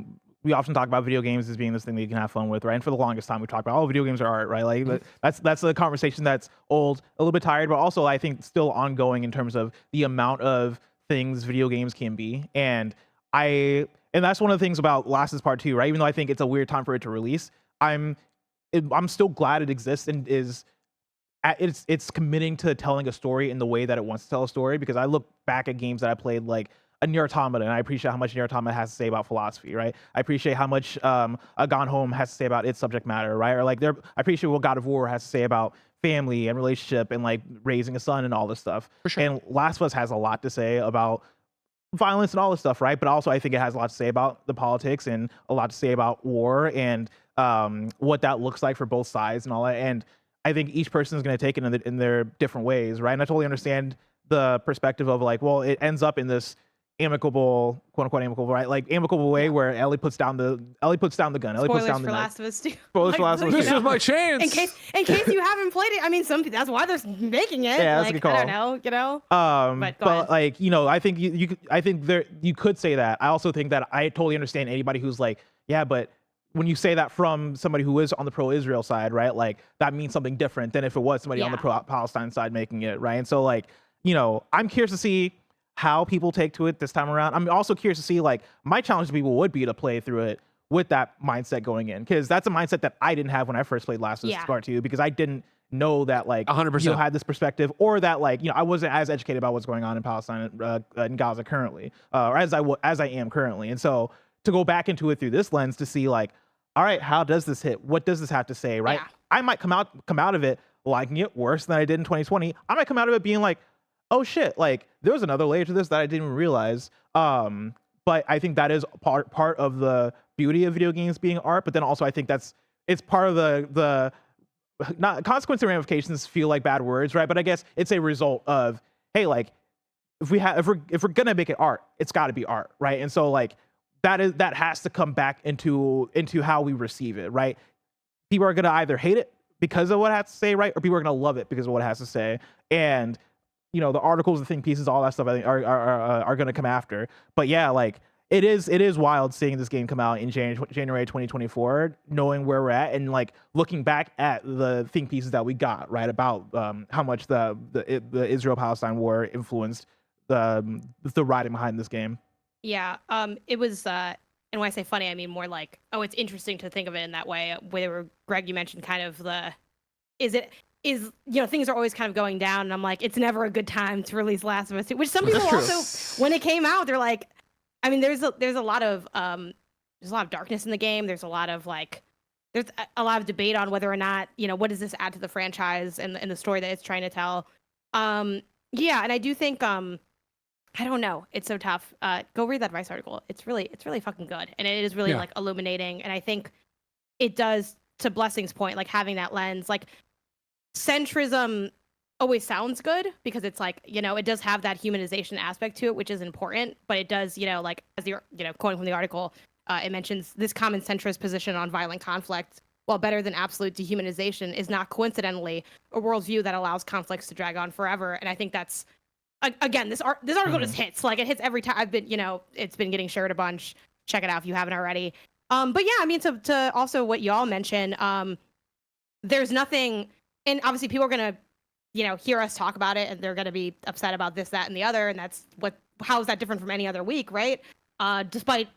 we often talk about video games as being this thing that you can have fun with, right? And for the longest time, we talked about, video games are art, right? Like that's a conversation that's old, a little bit tired, but also I think still ongoing in terms of the amount of things video games can be. And that's one of the things about Last of Us Part 2, right? Even though I think it's a weird time for it to release, I'm still glad it exists and it's committing to telling a story in the way that it wants to tell a story. Because I look back at games that I played like a Nier Automata, and I appreciate how much Nier Automata has to say about philosophy, right? I appreciate how much a Gone Home has to say about its subject matter, right? Or like I appreciate what God of War has to say about family and relationship and like raising a son and all this stuff. For sure. And Last of Us has a lot to say about violence and all this stuff, right? But also I think it has a lot to say about the politics and a lot to say about war and what that looks like for both sides and all that. And I think each person is going to take it in their different ways, right? And I totally understand the perspective of like, well, it ends up in this amicable, quote unquote amicable, right? Like amicable way where Ellie puts down the gun. Ellie puts down Spoilers the for knife. Last of Us 2. Spoilers for Last of Us 2. This is my chance. In case you haven't played it, I mean, that's why they're making it. Yeah, that's a like, good call. I don't know, you know. But go ahead. like, I think you could say that. I also think that I totally understand anybody who's like, yeah, but when you say that from somebody who is on the pro-Israel side, right? Like that means something different than if it was somebody on the pro-Palestine side making it, right? And so like, I'm curious to see how people take to it this time around. I'm also curious to see like my challenge to people would be to play through it with that mindset going in, because that's a mindset that I didn't have when I first played Last of Us Part 2, because I didn't know that like 100% had this perspective, or that like I wasn't as educated about what's going on in Palestine and Gaza currently, or as I am currently. And so to go back into it through this lens to see like, all right, how does this hit? What does this have to say, right? Yeah. I might come out of it liking it worse than I did in 2020. I might come out of it being like, oh shit, like there was another layer to this that I didn't even realize. But I think that is part of the beauty of video games being art. But then also I think it's part of the not consequence and ramifications feel like bad words, right? But I guess it's a result of, hey, like if we're gonna make it art, it's got to be art, right? And so like that has to come back into how we receive it, right? People are gonna either hate it because of what it has to say, right? Or people are gonna love it because of what it has to say. And the articles, the think pieces, all that stuff, I think are going to come after. But yeah, like it is wild seeing this game come out in January 2024, knowing where we're at and like looking back at the think pieces that we got, right, about how much the Israel-Palestine war influenced the writing behind this game. Yeah, it was, and when I say funny, I mean more like, it's interesting to think of it in that way. Where Greg, you mentioned kind of things are always kind of going down, and I'm like, it's never a good time to release Last of Us 2, which some people also, when it came out, they're like, I mean, there's a lot of darkness in the game. There's a lot of debate on whether or not, what does this add to the franchise and the story that it's trying to tell. Yeah, and I do think, I don't know, it's so tough. Go read that Vice article. It's really fucking good, and it is really like illuminating. And I think it does, to Blessing's point, like having that lens, like centrism always sounds good because it's like, it does have that humanization aspect to it, which is important, but it does, like as you're, quoting from the article, it mentions this common centrist position on violent conflict while better than absolute dehumanization, is not coincidentally a worldview that allows conflicts to drag on forever. And I think that's, again, this article just hits. Like, it hits every time. I've been, it's been getting shared a bunch. Check it out if you haven't already. But yeah, I mean, to also what y'all mentioned, there's nothing, and obviously people are gonna, hear us talk about it, and they're gonna be upset about this, that, and the other, and that's how is that different from any other week, right? Despite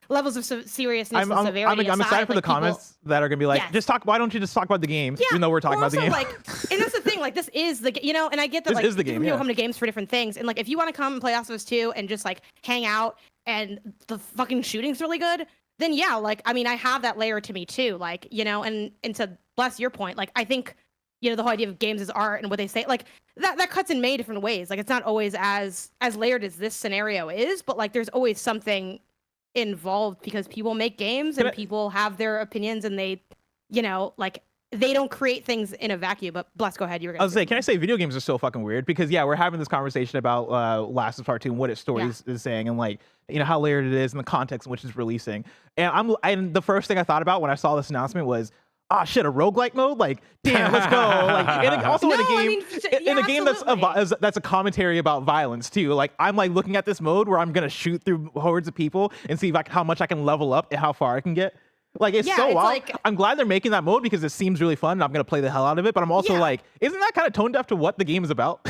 levels of seriousness and severity. I'm excited for the comments that are gonna be like, why don't you just talk about the game? Even though we're talking about the game. And that's the thing, like, this is the, and I get that, this is the game, people come to games for different things, and like, if you want to come and play Last of Us 2 and just like hang out and the fucking shooting's really good, then yeah, like, I mean, I have that layer to me too, like, and to bless your point, like, I think, the whole idea of games as art and what they say, like, that cuts in many different ways. Like, it's not always as layered as this scenario is, but like, there's always something involved because people make games and people have their opinions, and they, like, they don't create things in a vacuum. But Bless, go ahead. You were gonna can I say video games are so fucking weird because we're having this conversation about Last of Us Part 2 and what its story is saying, and like, how layered it is and the context in which it's releasing. And the first thing I thought about when I saw this announcement was, ah, shit, a roguelike mode? Like, damn, let's go. Like, and also in a game that's a commentary about violence too. Like, I'm like looking at this mode where I'm gonna shoot through hordes of people and see how much I can level up and how far I can get. Like, it's so wild. Like, I'm glad they're making that mode because it seems really fun and I'm gonna play the hell out of it. But I'm also like, isn't that kind of tone deaf to what the game is about?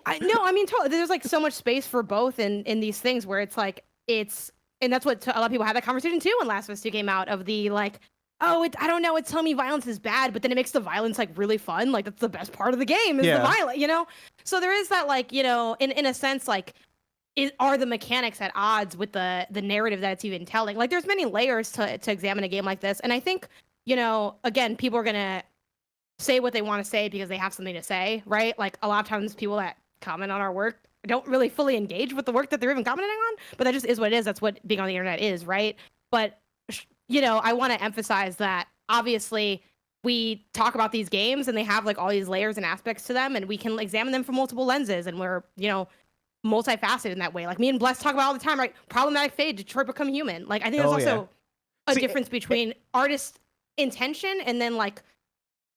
I mean, totally. There's like so much space for both in these things where it's like, and that's what a lot of people had that conversation too when Last of Us 2 came out, of the like, I don't know, it's telling me violence is bad, but then it makes the violence like really fun. Like, that's the best part of the game is the violence, So there is that, like, in a sense, like, are the mechanics at odds with the narrative that it's even telling? Like, there's many layers to examine a game like this. And I think, again, people are going to say what they want to say because they have something to say, right? Like, a lot of times people that comment on our work don't really fully engage with the work that they're even commenting on, but that just is what it is. That's what being on the internet is, right? But I want to emphasize that obviously we talk about these games and they have like all these layers and aspects to them, and we can examine them from multiple lenses, and we're, multifaceted in that way. Like, me and Bless talk about all the time, right? Problematic fate, Detroit Become Human. Like, I think there's also a difference between artist intention and then like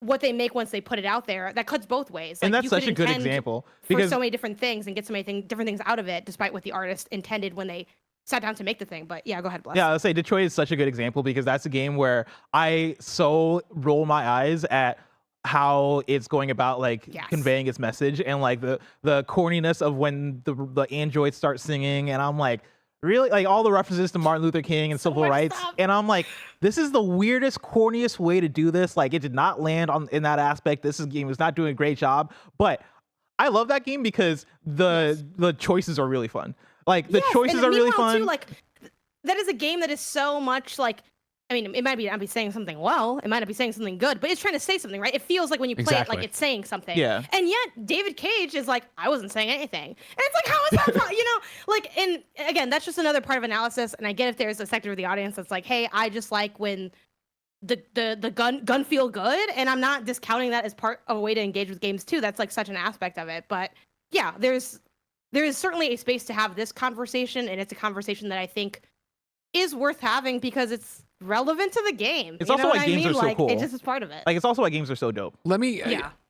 what they make once they put it out there. That cuts both ways. Like, and that's such a good example for so many different things and get so many different things out of it, despite what the artist intended when they sat down to make the thing. But yeah, go ahead, Bless. Yeah, I'll say Detroit is such a good example because that's a game where I so roll my eyes at how it's going about like conveying its message, and like the corniness of when the androids start singing, and I'm like, really, like all the references to Martin Luther King and civil rights, and I'm like, this is the weirdest, corniest way to do this. Like, it did not land in that aspect. This game is not doing a great job, but I love that game because the choices are really fun. Like, the choices are really fun. Too, like, that is a game that is so much like, I mean, it might not be saying something well, it might not be saying something good, but it's trying to say something, right? It feels like when you play it, like it's saying something. Yeah. And yet David Cage is like, I wasn't saying anything. And it's like, how is that, like, and again, that's just another part of analysis. And I get if there's a sector of the audience that's like, hey, I just like when the gun feel good, and I'm not discounting that as part of a way to engage with games too. That's like such an aspect of it. But yeah, there is certainly a space to have this conversation, and it's a conversation that I think is worth having because it's relevant to the game. It's also why games are so cool. It just is part of it. Like, it's also why games are so dope. Let me,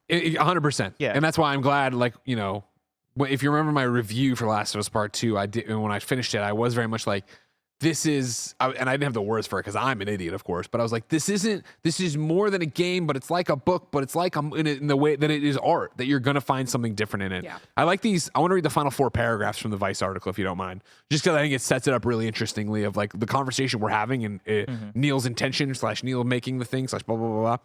100%. Yeah. And that's why I'm glad, like, if you remember my review for Last of Us Part 2, and when I finished it, I was very much like, this is, and I didn't have the words for it because I'm an idiot, of course, but I was like, this is more than a game, but it's like a book, but it's like in the way that it is art, that you're going to find something different in it. Yeah. I like these. I want to read the final 4 paragraphs from the Vice article, if you don't mind, just because I think it sets it up really interestingly of like the conversation we're having and Neil's intention / Neil making the thing / blah, blah, blah,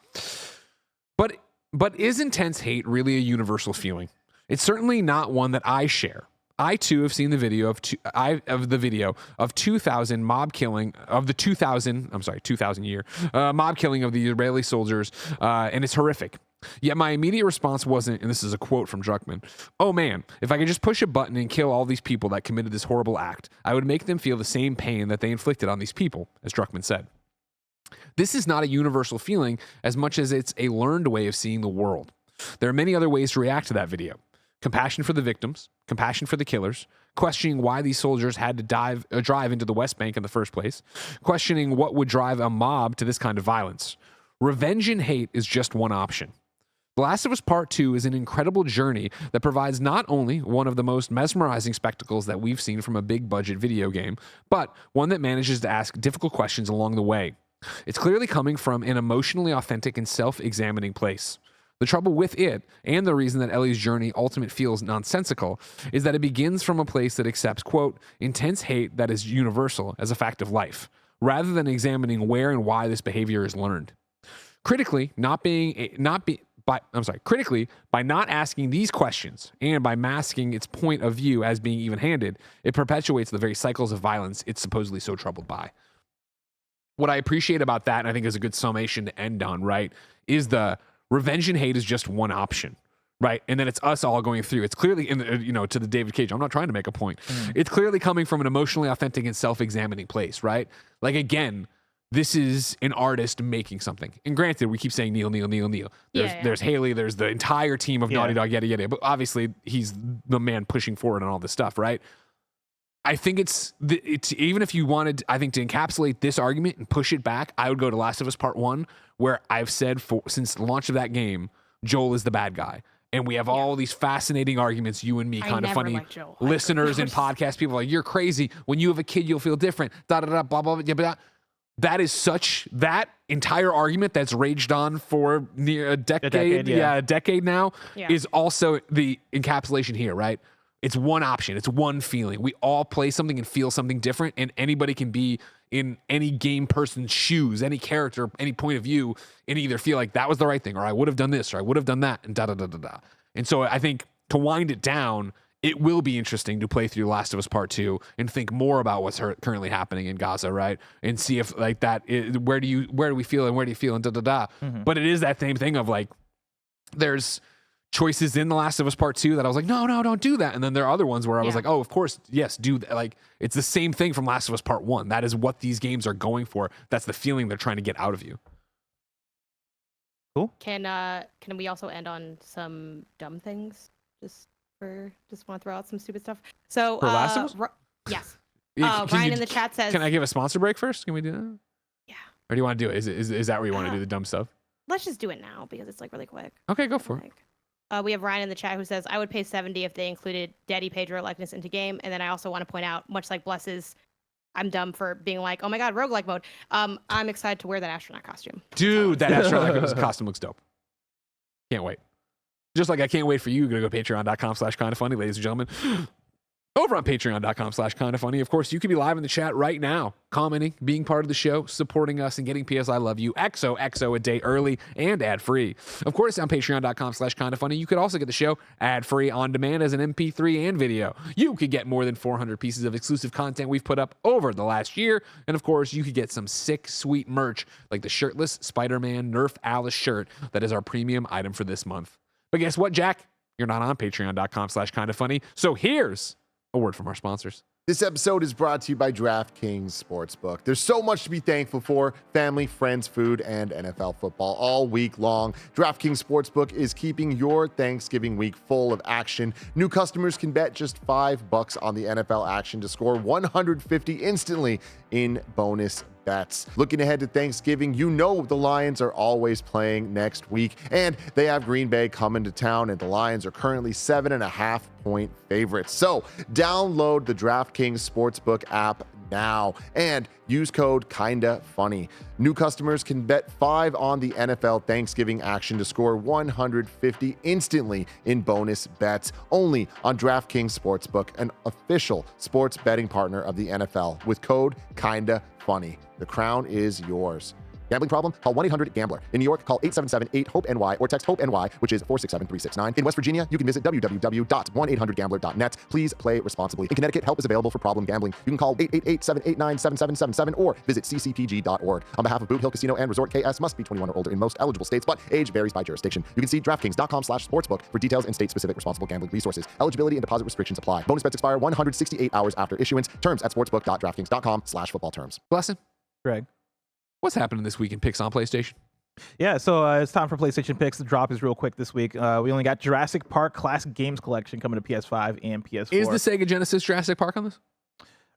blah. But is intense hate really a universal feeling? It's certainly not one that I share. I too have seen the video of 2000 mob killing of the 2000 year mob killing of the Israeli soldiers, and it's horrific. Yet my immediate response wasn't, and this is a quote from Druckmann, "Oh man, if I could just push a button and kill all these people that committed this horrible act, I would make them feel the same pain that they inflicted on these people," as Druckmann said. This is not a universal feeling as much as it's a learned way of seeing the world. There are many other ways to react to that video. Compassion for the victims, compassion for the killers, questioning why these soldiers had to drive into the West Bank in the first place, questioning what would drive a mob to this kind of violence. Revenge and hate is just one option. The Last of Us Part 2 is an incredible journey that provides not only one of the most mesmerizing spectacles that we've seen from a big budget video game, but one that manages to ask difficult questions along the way. It's clearly coming from an emotionally authentic and self-examining place. The trouble with it, and the reason that Ellie's journey ultimate feels nonsensical, is that it begins from a place that accepts, quote, intense hate that is universal as a fact of life, rather than examining where and why this behavior is learned. Critically, by not asking these questions and by masking its point of view as being even-handed, it perpetuates the very cycles of violence it's supposedly so troubled by. What I appreciate about that, and I think is a good summation to end on, right, is the revenge and hate is just one option, right? And then it's us all going through. It's clearly, to the David Cage, I'm not trying to make a point. It's clearly coming from an emotionally authentic and self-examining place, right? Like, again, this is an artist making something. And granted, we keep saying Neil. There's Haley, there's the entire team of Naughty Dog, yada. But obviously, he's the man pushing forward on all this stuff, right? I think it's even if you wanted, I think, to encapsulate this argument and push it back, I would go to Last of Us Part 1, where I've said since the launch of that game, Joel is the bad guy. And we have all these fascinating arguments, you and me, kind of funny listeners and podcast people like, you're crazy. When you have a kid, you'll feel different. Blah, blah, blah, blah. That is that entire argument that's raged on for near a decade now is also the encapsulation here, right? It's one option. It's one feeling. We all play something and feel something different, and anybody can be in any game person's shoes, any character, any point of view, and either feel like that was the right thing, or I would have done this, or I would have done that, and da-da-da-da-da. And so I think to wind it down, it will be interesting to play through Last of Us Part 2 and think more about what's currently happening in Gaza, right? And see if like that, where do we feel and where do you feel and da-da-da. But it is that same thing of like, there's choices in The Last of Us Part 2 that I was like, no, don't do that. And then there are other ones where I was like, oh, of course, yes, do that. Like, it's the same thing from Last of Us Part 1. That is what these games are going for. That's the feeling they're trying to get out of you. Cool. Can we also end on some dumb things? Just want to throw out some stupid stuff. So for Last of Us? Yes. Yeah, Ryan in the chat says, can I give a sponsor break first? Can we do that? Yeah. Or do you want to do it? Is that where you want to do the dumb stuff? Let's just do it now because it's like really quick. Okay, go for it. We have Ryan in the chat who says, I would pay $70 if they included Daddy Pedro likeness into game. And then I also want to point out, much like Bless's, I'm dumb for being like, oh my God, roguelike mode. I'm excited to wear that astronaut costume. Dude, that astronaut costume looks dope. Can't wait. Just like I can't wait for you to go to patreon.com/kindafunny, ladies and gentlemen. Over on patreon.com/kindafunny. Of course, you can be live in the chat right now, commenting, being part of the show, supporting us, and getting PS I Love You XOXO a day early and ad-free. Of course, on patreon.com/kindafunny, you could also get the show ad-free on demand as an MP3 and video. You could get more than 400 pieces of exclusive content we've put up over the last year. And of course, you could get some sick, sweet merch like the shirtless Spider-Man Nerf Alice shirt that is our premium item for this month. But guess what, Jack? You're not on patreon.com/kindafunny. So here's a word from our sponsors. This episode is brought to you by DraftKings Sportsbook. There's so much to be thankful for: family, friends, food, and NFL football all week long. DraftKings Sportsbook is keeping your Thanksgiving week full of action. New customers can bet just $5 on the NFL action to score $150 instantly in bonus bets. Looking ahead to Thanksgiving, you know the Lions are always playing next week, and they have Green Bay coming to town, and the Lions are currently 7.5-point favorites. So download the DraftKings Sportsbook app now and use code KindaFunny. New customers can bet $5 on the NFL Thanksgiving action to score $150 instantly in bonus bets, only on DraftKings Sportsbook, an official sports betting partner of the NFL, with code KindaFunny. The crown is yours. Gambling problem? Call 1-800-GAMBLER. In New York, call 877-8-HOPE-NY or text HOPE-NY, which is 467-369. In West Virginia, you can visit www.1800gambler.net. Please play responsibly. In Connecticut, help is available for problem gambling. You can call 888-789-7777 or visit ccpg.org. On behalf of Boot Hill Casino and Resort, KS must be 21 or older in most eligible states, but age varies by jurisdiction. You can see DraftKings.com/sportsbook for details and state-specific responsible gambling resources. Eligibility and deposit restrictions apply. Bonus bets expire 168 hours after issuance. Terms at sportsbook.draftkings.com/football terms. Blessing. Greg. What's happening this week in picks on PlayStation? Yeah, so it's time for PlayStation Picks. The drop is real quick this week. We only got Jurassic Park Classic Games Collection coming to PS5 and PS4. Is the Sega Genesis Jurassic Park on this?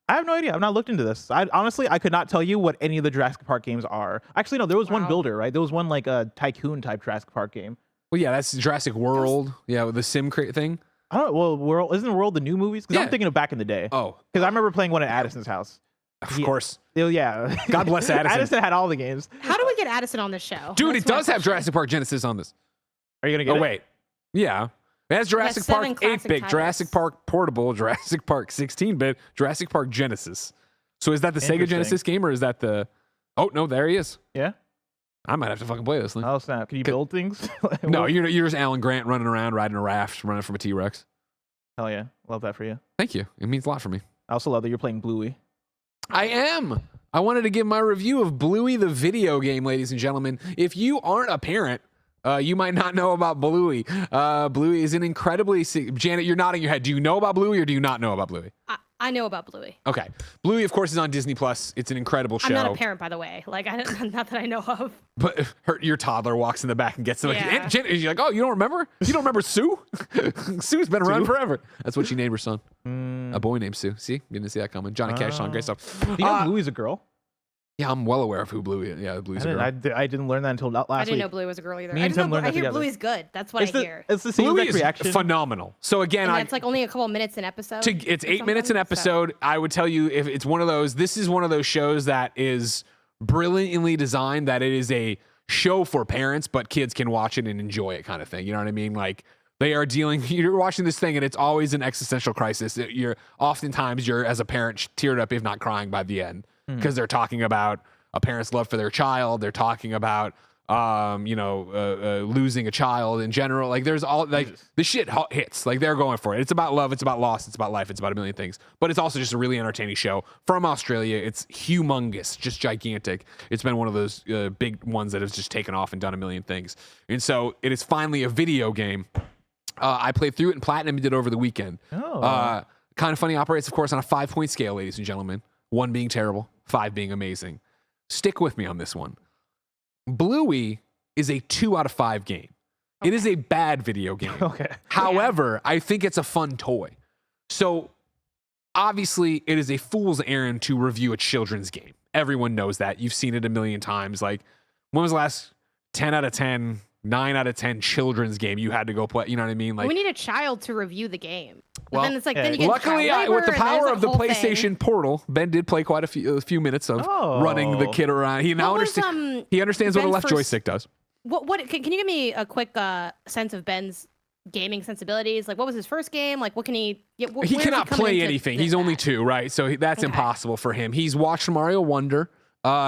I have no idea. I've not looked into this. Honestly, I could not tell you what any of the Jurassic Park games are. Actually, no, there was one Wow. builder, right? There was one like a tycoon type Jurassic Park game. Well, yeah, that's Jurassic World. Yeah, with the sim thing. I don't know. Well, isn't World the new movies? Because Yeah. I'm thinking of back in the day. Oh, Because I remember playing one at Addison's house. of course. Yeah. God bless Addison. Addison had all the games. How do we get Addison on this show? Dude, That's it my does have question. Jurassic Park Genesis on this. Are you gonna get Oh it? wait, yeah. It has Jurassic Park 7 classic 8-bit, titles. Jurassic Park Portable, Jurassic Park 16-bit, Jurassic Park Genesis. So is that the Sega Interesting. Genesis game or is that the? Oh no, there he is. Yeah. I might have to fucking play this thing. Oh snap! Can you build things? No, What? you're just Alan Grant running around riding a raft, running from a T-Rex. Hell yeah, love that for you. Thank you. It means a lot for me. I also love that you're playing Bluey. I am. I wanted to give my review of Bluey the video game, ladies and gentlemen. If you aren't a parent, you might not know about Bluey. Bluey is an incredibly... Janet, you're nodding your head. Do you know about Bluey or do you not know about Bluey? I know about Bluey. Okay. Bluey, of course, is on Disney+. It's an incredible show. I'm not a parent, by the way. Like, not that I know of. But your toddler walks in the back and gets them. Yeah. And Janet, you're like, oh, you don't remember? You don't remember Sue? Sue's been around forever. That's what she named her son. A boy named Sue. See? You didn't see that coming. Johnny Cash song. Great stuff. Do you know Bluey's a girl? Yeah, I'm well aware of who Bluey is. Yeah, Bluey's a girl. I didn't learn that until last I didn't week. know Bluey was a girl either. Me I and just Tim know, learned I that hear together. Bluey's good. That's what I hear. It's the same Bluey exact is reaction. phenomenal. So again, And it's like only a couple minutes an episode. it's or 8 minutes an something, episode. I would tell you if it's one of those. This is one of those shows that is brilliantly designed. That it is a show for parents, but kids can watch it and enjoy it, kind of thing. You know what I mean? Like they are dealing. You're watching this thing, and it's always an existential crisis. Oftentimes you're as a parent teared up, if not crying, by the end because they're talking about a parent's love for their child. They're talking about, losing a child in general. Like there's all like the shit hits. Like they're going for it. It's about love. It's about loss. It's about life. It's about a million things. But it's also just a really entertaining show from Australia. It's humongous, just gigantic. It's been one of those big ones that has just taken off and done a million things. And so it is finally a video game. I played through it and platinum did over the weekend. Kind of Funny operates, of course, on a 5-point scale, ladies and gentlemen. 1 being terrible, 5 being amazing. Stick with me on this one. Bluey is a 2 out of 5 game. It is a bad video game. Okay. However, I think it's a fun toy. So obviously it is a fool's errand to review a children's game. Everyone knows that. You've seen it a million times. Like when was the last 10 out of 10, 9 out of 10 children's game you had to go play? You know what I mean? Like we need a child to review the game. But Well, then it's like yeah. then you get luckily, child labor, with the and there's power a of the whole thing. PlayStation Portal, Ben did play quite a few minutes of running the Oh. kid around. He now What was, understands. He understands what a Ben's left first- joystick does. What can you give me a quick sense of Ben's gaming sensibilities? Like what was his first game? Like what can he? Yeah, He where is cannot coming play into anything. this He's only at? 2, right? So that's Okay. impossible for him. He's watched Mario Wonder.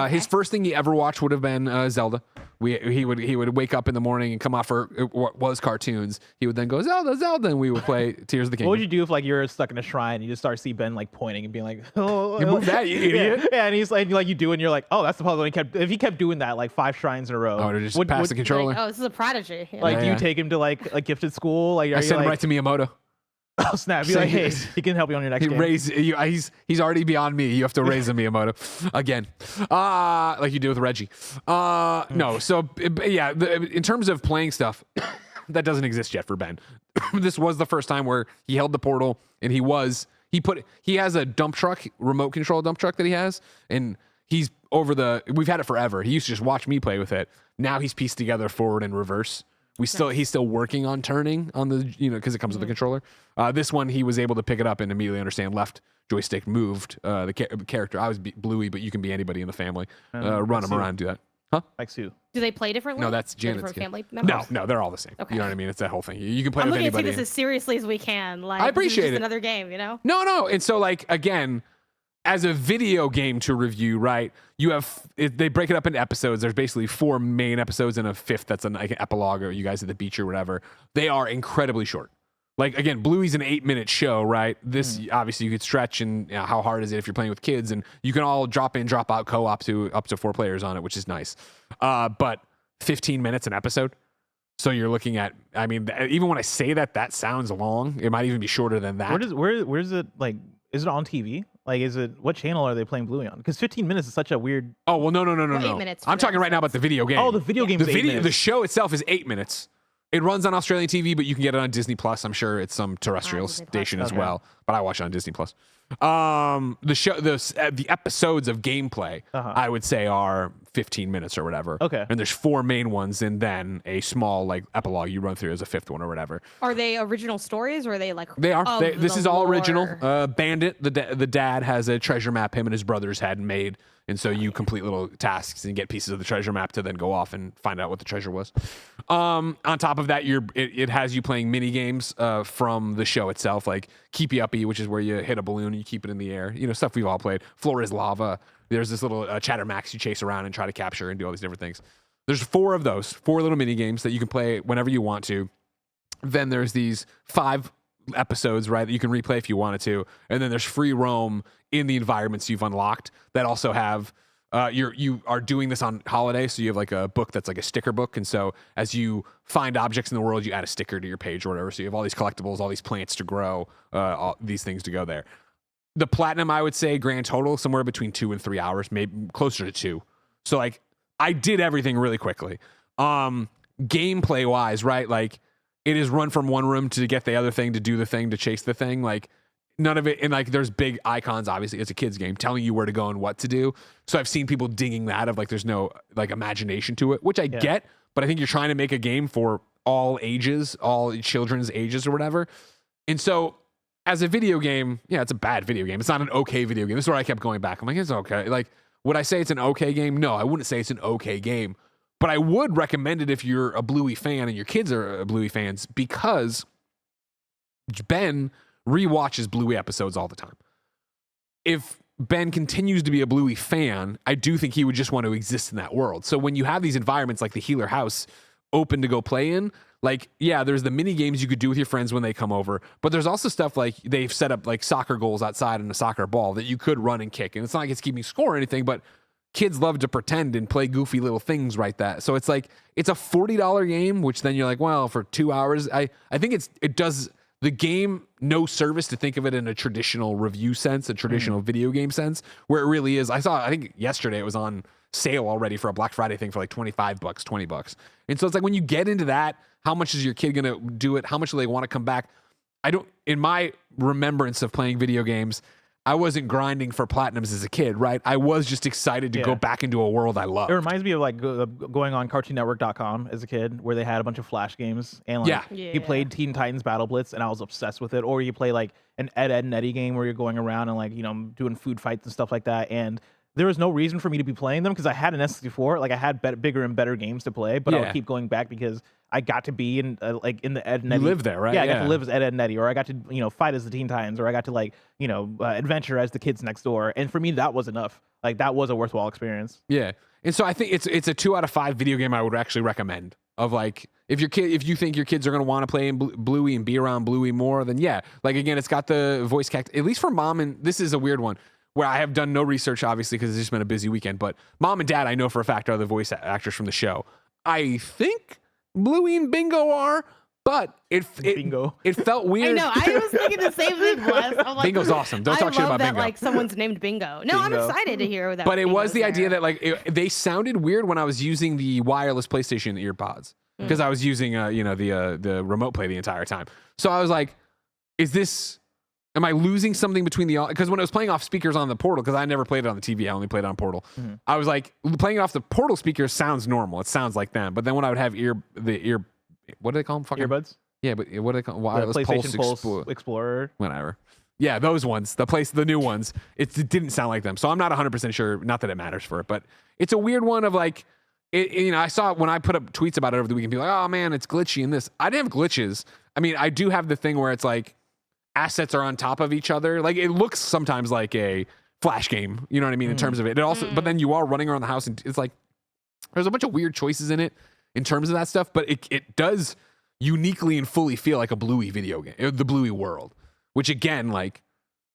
His first thing he ever watched would have been Zelda. He would wake up in the morning and come out for what was cartoons. He would then go Zelda, Zelda, and we would play Tears of the Kingdom. What would you do if like you're stuck in a shrine and you just start see Ben like pointing and being like, "Oh, You move that, you idiot." Yeah, and he's like you do, and you're like, "Oh, that's the puzzle." And if he kept doing that like 5 shrines in a row, Oh, to just pass the controller. Like, oh, this is a prodigy. Yeah. like, Yeah, do yeah. you take him to like a gifted school? Like, I are you sent him like, right to Miyamoto. oh snap! Be So like, he- hey, he can help you on your next He game. raised you. He's already beyond me. You have to raise him, Miyamoto, again, like you do with Reggie. No, so yeah, in terms of playing stuff, that doesn't exist yet for Ben. This was the first time where he held the portal and he has a dump truck, remote control dump truck that he has, and he's we've had it forever. He used to just watch me play with it. Now he's pieced together forward and reverse. He's still working on turning on the, because it comes with the controller. This one, he was able to pick it up and immediately understand left joystick moved. The character, I was Bluey, but you can be anybody in the family. Run him around, do that. Huh? Like Sue. Do they play differently? No, that's They're Janet's different kid. family members? No, they're all the same. Okay. You know what I mean? It's that whole thing. You can play I'm with looking to take anybody. this as seriously as we can. Like I this is appreciate just it. another game, you know? No. And so, like, again, as a video game to review, right? They break it up into episodes. There's basically 4 main episodes and a 5th that's like an epilogue, or you guys at the beach or whatever. They are incredibly short. Like, again, Bluey's an 8-minute show, right? This obviously you could stretch, and how hard is it if you're playing with kids? And you can all drop in, drop out co-op to up to 4 players on it, which is nice. But 15 minutes an episode. So you're looking at, I mean, even when I say that sounds long. It might even be shorter than that. Where's it like? Is it on TV? Like, what channel are they playing Bluey on? Because 15 minutes is such a weird. Oh, well, no. 8 minutes for I'm the talking right now about the video game. Oh, the video game. The show itself is 8 minutes. It runs on Australian TV, but you can get it on Disney Plus. I'm sure it's some terrestrial Disney Plus, station as okay. well. But I watch it on Disney Plus. The episodes of gameplay, I would say, are 15 minutes or whatever. Okay. And there's 4 main ones, and then a small like epilogue you run through as a 5th one or whatever. Are they original stories or are they like? They are. of This the is all lore? original. Bandit, the dad has a treasure map him and his brothers had made, and so you complete little tasks and get pieces of the treasure map to then go off and find out what the treasure was. On top of that, it has you playing mini games from the show itself, like Keepy Uppy, which is where you hit a balloon and you keep it in the air. Stuff we've all played. Floor is Lava. There's this little Chattermax you chase around and try to capture and do all these different things. There's 4 of those, 4 little mini games that you can play whenever you want to. Then there's these 5 episodes, right, that you can replay if you wanted to. And then there's free roam in the environments you've unlocked that also have you are doing this on holiday, so you have like a book that's like a sticker book, and so as you find objects in the world, you add a sticker to your page or whatever. So you have all these collectibles, all these plants to grow, all these things to go there. The platinum, I would say, grand total somewhere between 2 and 3 hours, maybe closer to 2. So like I did everything really quickly. Gameplay wise, right? Like it is run from one room to get the other thing, to do the thing, to chase the thing. Like none of it, and like there's big icons, obviously it's a kid's game telling you where to go and what to do. So I've seen people dinging that of like there's no like imagination to it, which I get, but I think you're trying to make a game for all ages, all children's ages or whatever. And so as a video game, yeah, it's a bad video game. It's not an okay video game. This is where I kept going back. I'm like, it's okay. Like, would I say it's an okay game? No, I wouldn't say it's an okay game, but I would recommend it if you're a Bluey fan and your kids are Bluey fans, because Ben rewatches Bluey episodes all the time. If Ben continues to be a Bluey fan, I do think he would just want to exist in that world. So when you have these environments like the Healer House open to go play in, like, yeah, there's the mini games you could do with your friends when they come over, but there's also stuff like they've set up like soccer goals outside and a soccer ball that you could run and kick. And it's not like it's keeping score or anything, but kids love to pretend and play goofy little things like that. So it's like, it's a $40 game, which then you're like, well, for 2 hours, I think it does the game no service to think of it in a traditional review sense, a traditional video game sense, where it really is. I think yesterday it was on sale already for a Black Friday thing for like $25, $20. And so it's like, when you get into that, how much is your kid going to do it? How much do they want to come back? In my remembrance of playing video games, I wasn't grinding for platinums as a kid, right? I was just excited to go back into a world I love. It reminds me of like going on CartoonNetwork.com as a kid, where they had a bunch of Flash games, and like you played Teen Titans Battle Blitz, and I was obsessed with it. Or you play like an Ed, Edd n Eddy game where you're going around and like doing food fights and stuff like that. And there was no reason for me to be playing them because I had an N64. Like I had bigger and better games to play, but I would keep going back because I got to be in like in the Ed and Eddy. You live there, right? Yeah, I got to live as Ed, Edd n Eddy, or I got to fight as the Teen Titans, or I got to like adventure as the kids next door. And for me, that was enough. Like that was a worthwhile experience. Yeah, and so I think it's a 2 out of 5 video game I would actually recommend. Of like, if you think your kids are going to want to play in Bluey and be around Bluey more, then yeah. Like again, it's got the voice cast, at least for mom, and this is a weird one where I have done no research, obviously, because it's just been a busy weekend. But mom and dad, I know for a fact, are the voice actors from the show. I think Bluey and Bingo are, but it felt weird. I know. I was thinking the same thing. I'm like, Bingo's awesome. Don't talk shit about that, Bingo. Like someone's named Bingo. No, I'm excited to hear that. But it was the there. idea that like they sounded weird when I was using the wireless PlayStation earpods, because I was using the remote play the entire time. So I was like, am I losing something between the, because when I was playing off speakers on the Portal, because I never played it on the TV, I only played it on Portal. I was like, playing it off the Portal speakers sounds normal. It sounds like them. But then when I would have what do they call them? Fucking earbuds? Yeah, but what do they call them? Wireless the PlayStation Pulse Explorer. Whatever. Yeah, those ones, the new ones. It didn't sound like them. So I'm not 100% sure. Not that it matters for it, but it's a weird one of like, I saw it when I put up tweets about it over the weekend. People like, oh man, it's glitchy in this. I didn't have glitches. I mean, I do have the thing where it's like assets are on top of each other. Like it looks sometimes like a Flash game. You know what I mean? In terms of it. It also, but then you are running around the house and it's like there's a bunch of weird choices in it in terms of that stuff. But it does uniquely and fully feel like a Bluey video game, the Bluey world. Which again, like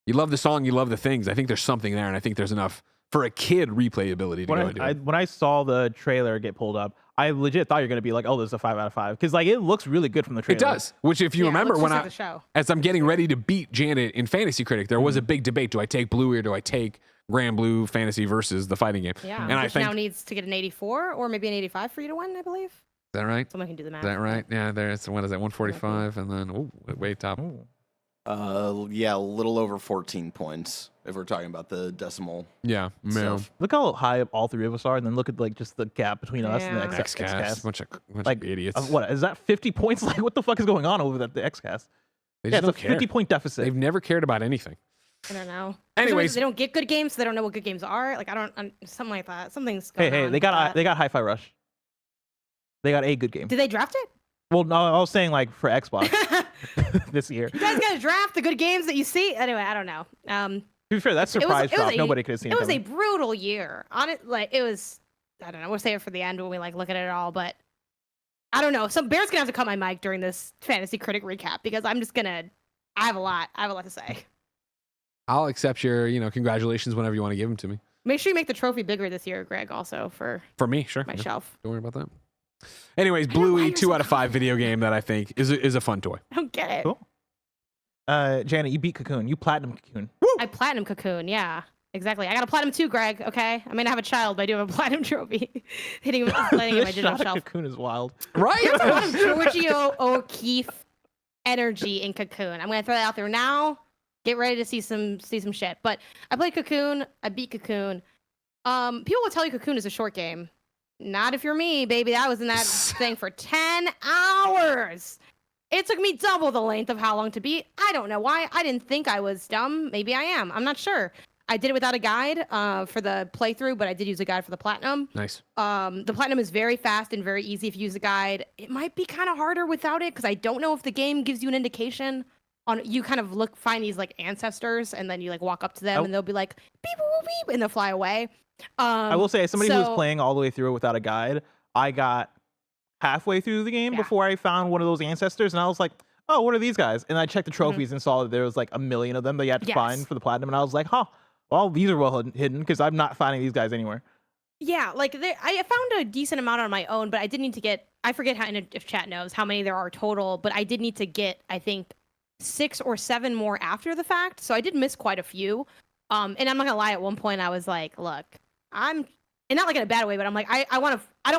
you love the song, you love the things. I think there's something there, and I think there's enough for a kid replayability to go into it. When I saw the trailer get pulled up, I legit thought you're going to be like, oh, this is a 5 out of 5. Because like it looks really good from the trailer. It does. Which if you remember when as I'm getting ready to beat Janet in Fantasy Critic, there was a big debate. Do I take Bluey or do I take Grand Blue Fantasy versus the fighting game? Yeah, and I think now needs to get an 84 or maybe an 85 for you to win, I believe. Is that right? Someone can do the math. Is that right? Yeah, there's, what is that, 145 and then, way top. Yeah, a little over 14 points if we're talking about the decimal. Yeah, man. stuff. Look how high up all three of us are, and then look at like just the gap between us and the Yeah. XCast, bunch Like of idiots. what is that? 50 points? Like what the fuck is going on over at the XCast? They Yeah, just it's a don't care. 50-point deficit. They've never cared about anything. I don't know. Anyways. They don't get good games. So they don't know what good games are. Like I don't. Something like that. Something's Hey, going on they with got that. Hi-Fi Rush. They got a good game. Did they draft it? Well, no, I was saying like for Xbox this year. You guys got to draft the good games that you see. Anyway, I don't know. To be fair, that It was- surprise it was drop, a- nobody could have seen It was a coming. brutal year. On it, like it was. I don't know. We'll save it for the end when we like look at it all. But I don't know. Some Bear's gonna have to cut my mic during this fantasy critic recap because I'm just gonna. I have a lot to say. I'll accept your, congratulations whenever you want to give them to me. Make sure you make the trophy bigger this year, Greg. Also for For me, sure. my Yeah, shelf. don't worry about that. Anyways, don't know why Bluey, you're 2 so out of 5 video game that I think is a fun toy. I don't get it. Cool. Janet, you beat Cocoon. You platinum Cocoon. I platinum Cocoon. Yeah, exactly. I got a platinum too, Greg. Okay. I may not have a child, but I do have a platinum trophy. Hitting landing in my This digital shot at shelf. Cocoon is wild. Right? There's a lot of Giorgio O'Keefe energy in Cocoon. I'm gonna throw that out there now. Get ready to see some shit. But I played Cocoon. I beat Cocoon. People will tell you Cocoon is a short game. Not if you're me, baby. I was in that thing for 10 hours. It took me double the length of how long to beat. I don't know why. I didn't think I was dumb. Maybe I am. I'm not sure. I did it without a guide for the playthrough, but I did use a guide for the platinum. Nice. The platinum is very fast and very easy if you use a guide. It might be kind of harder without it because I don't know if the game gives you an indication on. You kind of find these like ancestors, and then you like walk up to them, and they'll be like beep boop beep, and they'll fly away. I will say, as somebody who was so- playing all the way through without a guide, I got halfway through the game Yeah. before I found one of those ancestors, and I was like, oh, what are these guys? And I checked the trophies and saw that there was like a million of them that you had to Yes. find for the platinum, and I was like, huh, well, these are well hidden because I'm not finding these guys anywhere. Yeah, like I found a decent amount on my own, but I did need to get. I forget how if chat knows how many there are total, but I did need to get I think 6 or 7 more after the fact. So I did miss quite a few. And I'm not gonna lie. At one point, I was like, look, and not like in a bad way, but I'm like, I don't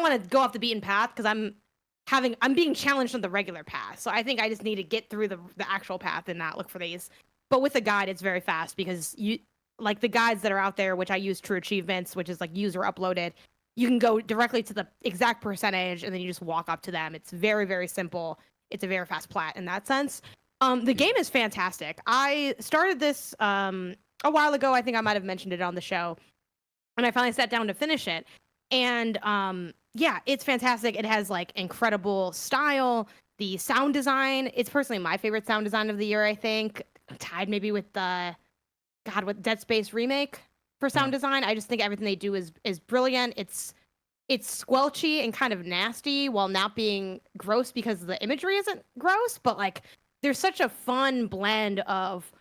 want to go off the beaten path because I'm being challenged on the regular path. So I think I just need to get through the actual path and not look for these. But with a guide, it's very fast because you like the guides that are out there, which I use True Achievements, which is like user uploaded. You can go directly to the exact percentage and then you just walk up to them. It's very, very simple. It's a very fast plat in that sense. The game is fantastic. I started this a while ago. I think I might have mentioned it on the show. And I finally sat down to finish it. And yeah, it's fantastic. It has like incredible style. The sound design, it's personally my favorite sound design of the year, I think. Tied maybe with with Dead Space remake for sound design. I just think everything they do is brilliant. It's squelchy and kind of nasty while not being gross because the imagery isn't gross, but like there's such a fun blend of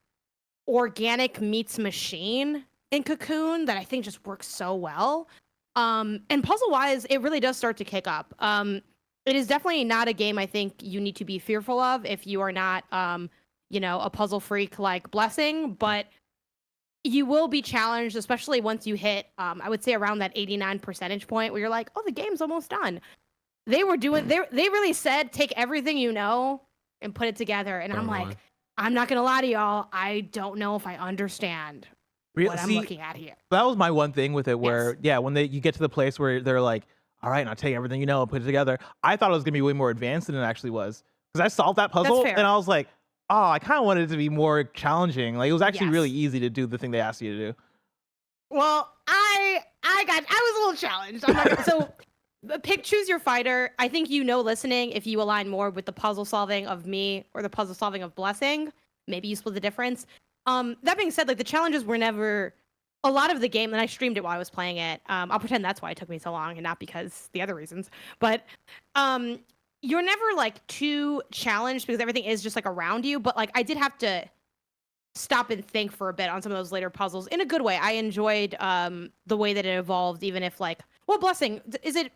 organic meets machine in Cocoon that I think just works so well. And puzzle wise, it really does start to kick up. It is definitely not a game I think you need to be fearful of if you are not a puzzle freak like Blessing, but you will be challenged, especially once you hit, I would say around that 89 percentage point where you're like, oh, the game's almost done. They really said, take everything you know and put it together. And I'm like, I'm not going to lie to y'all. I don't know if I understand what I'm looking at here. That was my one thing with it where, when you get to the place where they're like, all right, now take everything you know and put it together. I thought it was going to be way more advanced than it actually was. Because I solved that puzzle and I was like, oh, I kind of wanted it to be more challenging. Like it was actually really easy to do the thing they asked you to do. Well, I was a little challenged. I'm not, so choose your fighter. I think listening, if you align more with the puzzle solving of me or the puzzle solving of Blessing, maybe you split the difference. That being said, like the challenges were never a lot of the game, and I streamed it while I was playing it. I'll pretend that's why it took me so long and not because the other reasons. But you're never like too challenged because everything is just like around you. But like I did have to stop and think for a bit on some of those later puzzles in a good way. I enjoyed the way that it evolved, even if like, well, Blessing, is it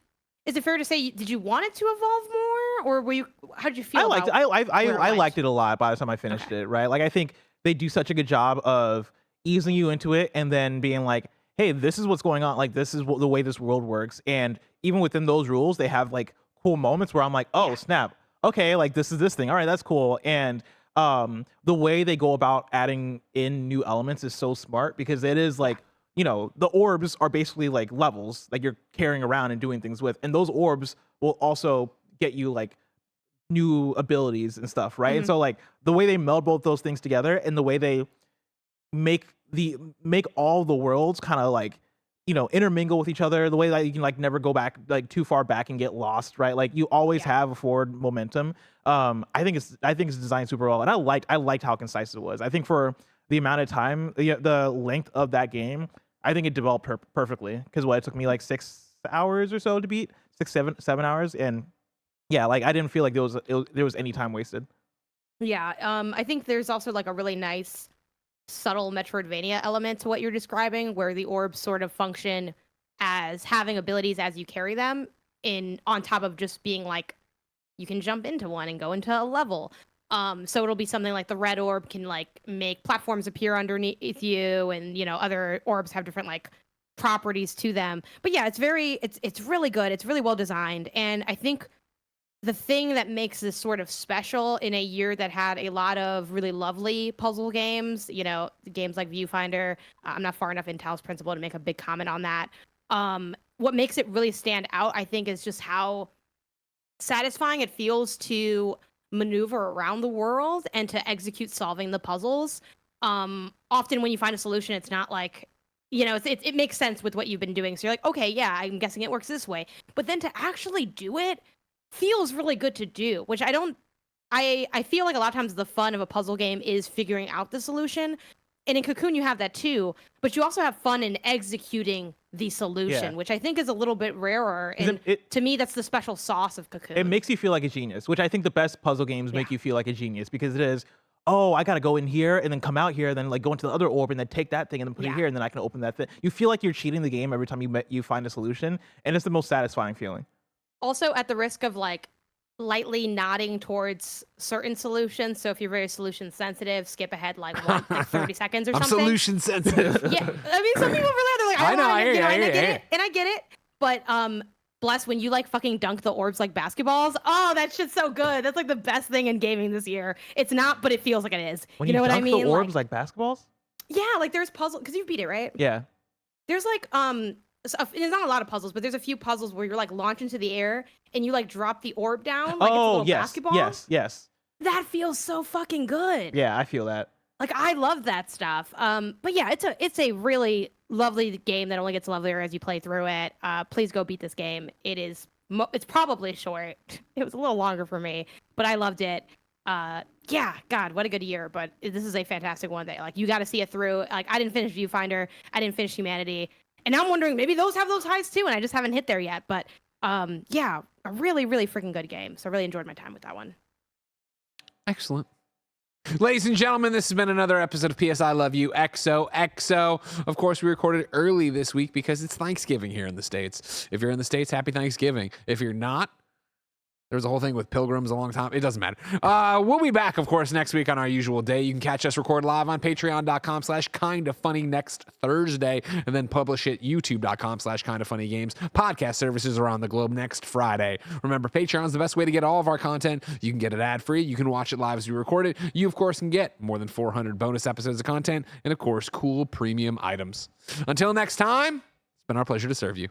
fair to say did you want it to evolve more, or were you? How did you feel? I liked it a lot by the time I finished it. Right, like I think they do such a good job of easing you into it and then being like, hey, this is what's going on. Like this is the way this world works, and even within those rules, they have like cool moments where I'm like, oh snap, okay, like this is this thing. All right, that's cool. And the way they go about adding in new elements is so smart because it is like, you know, the orbs are basically like levels like you're carrying around and doing things with, and those orbs will also get you like new abilities and stuff, right? And so like the way they meld both those things together and the way they make all the worlds kind of like, you know, intermingle with each other, the way that you can like never go back like too far back and get lost, right? Like you always have a forward momentum. I think it's designed super well, and I liked how concise it was. I think for the amount of time, the length of that game, I think it developed perfectly. Because it took me like 6 hours or so to beat, 7 hours, and yeah, like I didn't feel like there was any time wasted. Yeah, I think there's also like a really nice subtle Metroidvania element to what you're describing, where the orbs sort of function as having abilities as you carry them on top of just being like you can jump into one and go into a level. So it'll be something like the red orb can like make platforms appear underneath you, and you know, other orbs have different like properties to them. But yeah, it's really good. It's really well designed, and I think the thing that makes this sort of special in a year that had a lot of really lovely puzzle games, you know, games like Viewfinder, I'm not far enough in Talos Principle to make a big comment on that. What makes it really stand out, I think, is just how satisfying it feels to maneuver around the world and to execute solving the puzzles. Often when you find a solution, it's not like, you know, it makes sense with what you've been doing. So you're like, okay, yeah, I'm guessing it works this way. But then to actually do it feels really good to do, which I feel like a lot of times the fun of a puzzle game is figuring out the solution. And in Cocoon, you have that too, but you also have fun in executing the solution, which I think is a little bit rarer. And to me, that's the special sauce of Cocoon. It makes you feel like a genius, which I think the best puzzle games make you feel like a genius, because it is, oh, I got to go in here and then come out here and then like go into the other orb and then take that thing and then put it here and then I can open that thing. You feel like you're cheating the game every time you find a solution, and it's the most satisfying feeling. Also, at the risk of like lightly nodding towards certain solutions, so if you're very solution sensitive, skip ahead like 30 seconds or something. I'm solution sensitive. Yeah, I mean, some people really they're like, I get it. But bless, when you like fucking dunk the orbs like basketballs, oh, that shit's so good. That's like the best thing in gaming this year. It's not, but it feels like it is. When you know what I mean? The orbs like basketballs? Yeah, like there's puzzle because you've beat it, right? Yeah. There's like there's not a lot of puzzles, but there's a few puzzles where you're like launch into the air and you like drop the orb down like it's a little basketball. Yes. That feels so fucking good. Yeah, I feel that. Like I love that stuff. But yeah, it's a really lovely game that only gets lovelier as you play through it. Please go beat this game. It's probably short. It was a little longer for me, but I loved it. Yeah, God, what a good year. But this is a fantastic one that like you got to see it through. Like I didn't finish Viewfinder, I didn't finish Humanity. And now I'm wondering, maybe those have those highs too, and I just haven't hit there yet. But yeah, a really, really freaking good game. So I really enjoyed my time with that one. Excellent. Ladies and gentlemen, this has been another episode of PS I Love You, XOXO. Of course, we recorded early this week because it's Thanksgiving here in the States. If you're in the States, happy Thanksgiving. If you're not, there was a whole thing with pilgrims a long time. It doesn't matter. We'll be back, of course, next week on our usual day. You can catch us record live on patreon.com/kindafunny next Thursday, and then publish it youtube.com/kindafunnygames. Podcast services around the globe next Friday. Remember, Patreon's the best way to get all of our content. You can get it ad-free. You can watch it live as we record it. You, of course, can get more than 400 bonus episodes of content and, of course, cool premium items. Until next time, it's been our pleasure to serve you.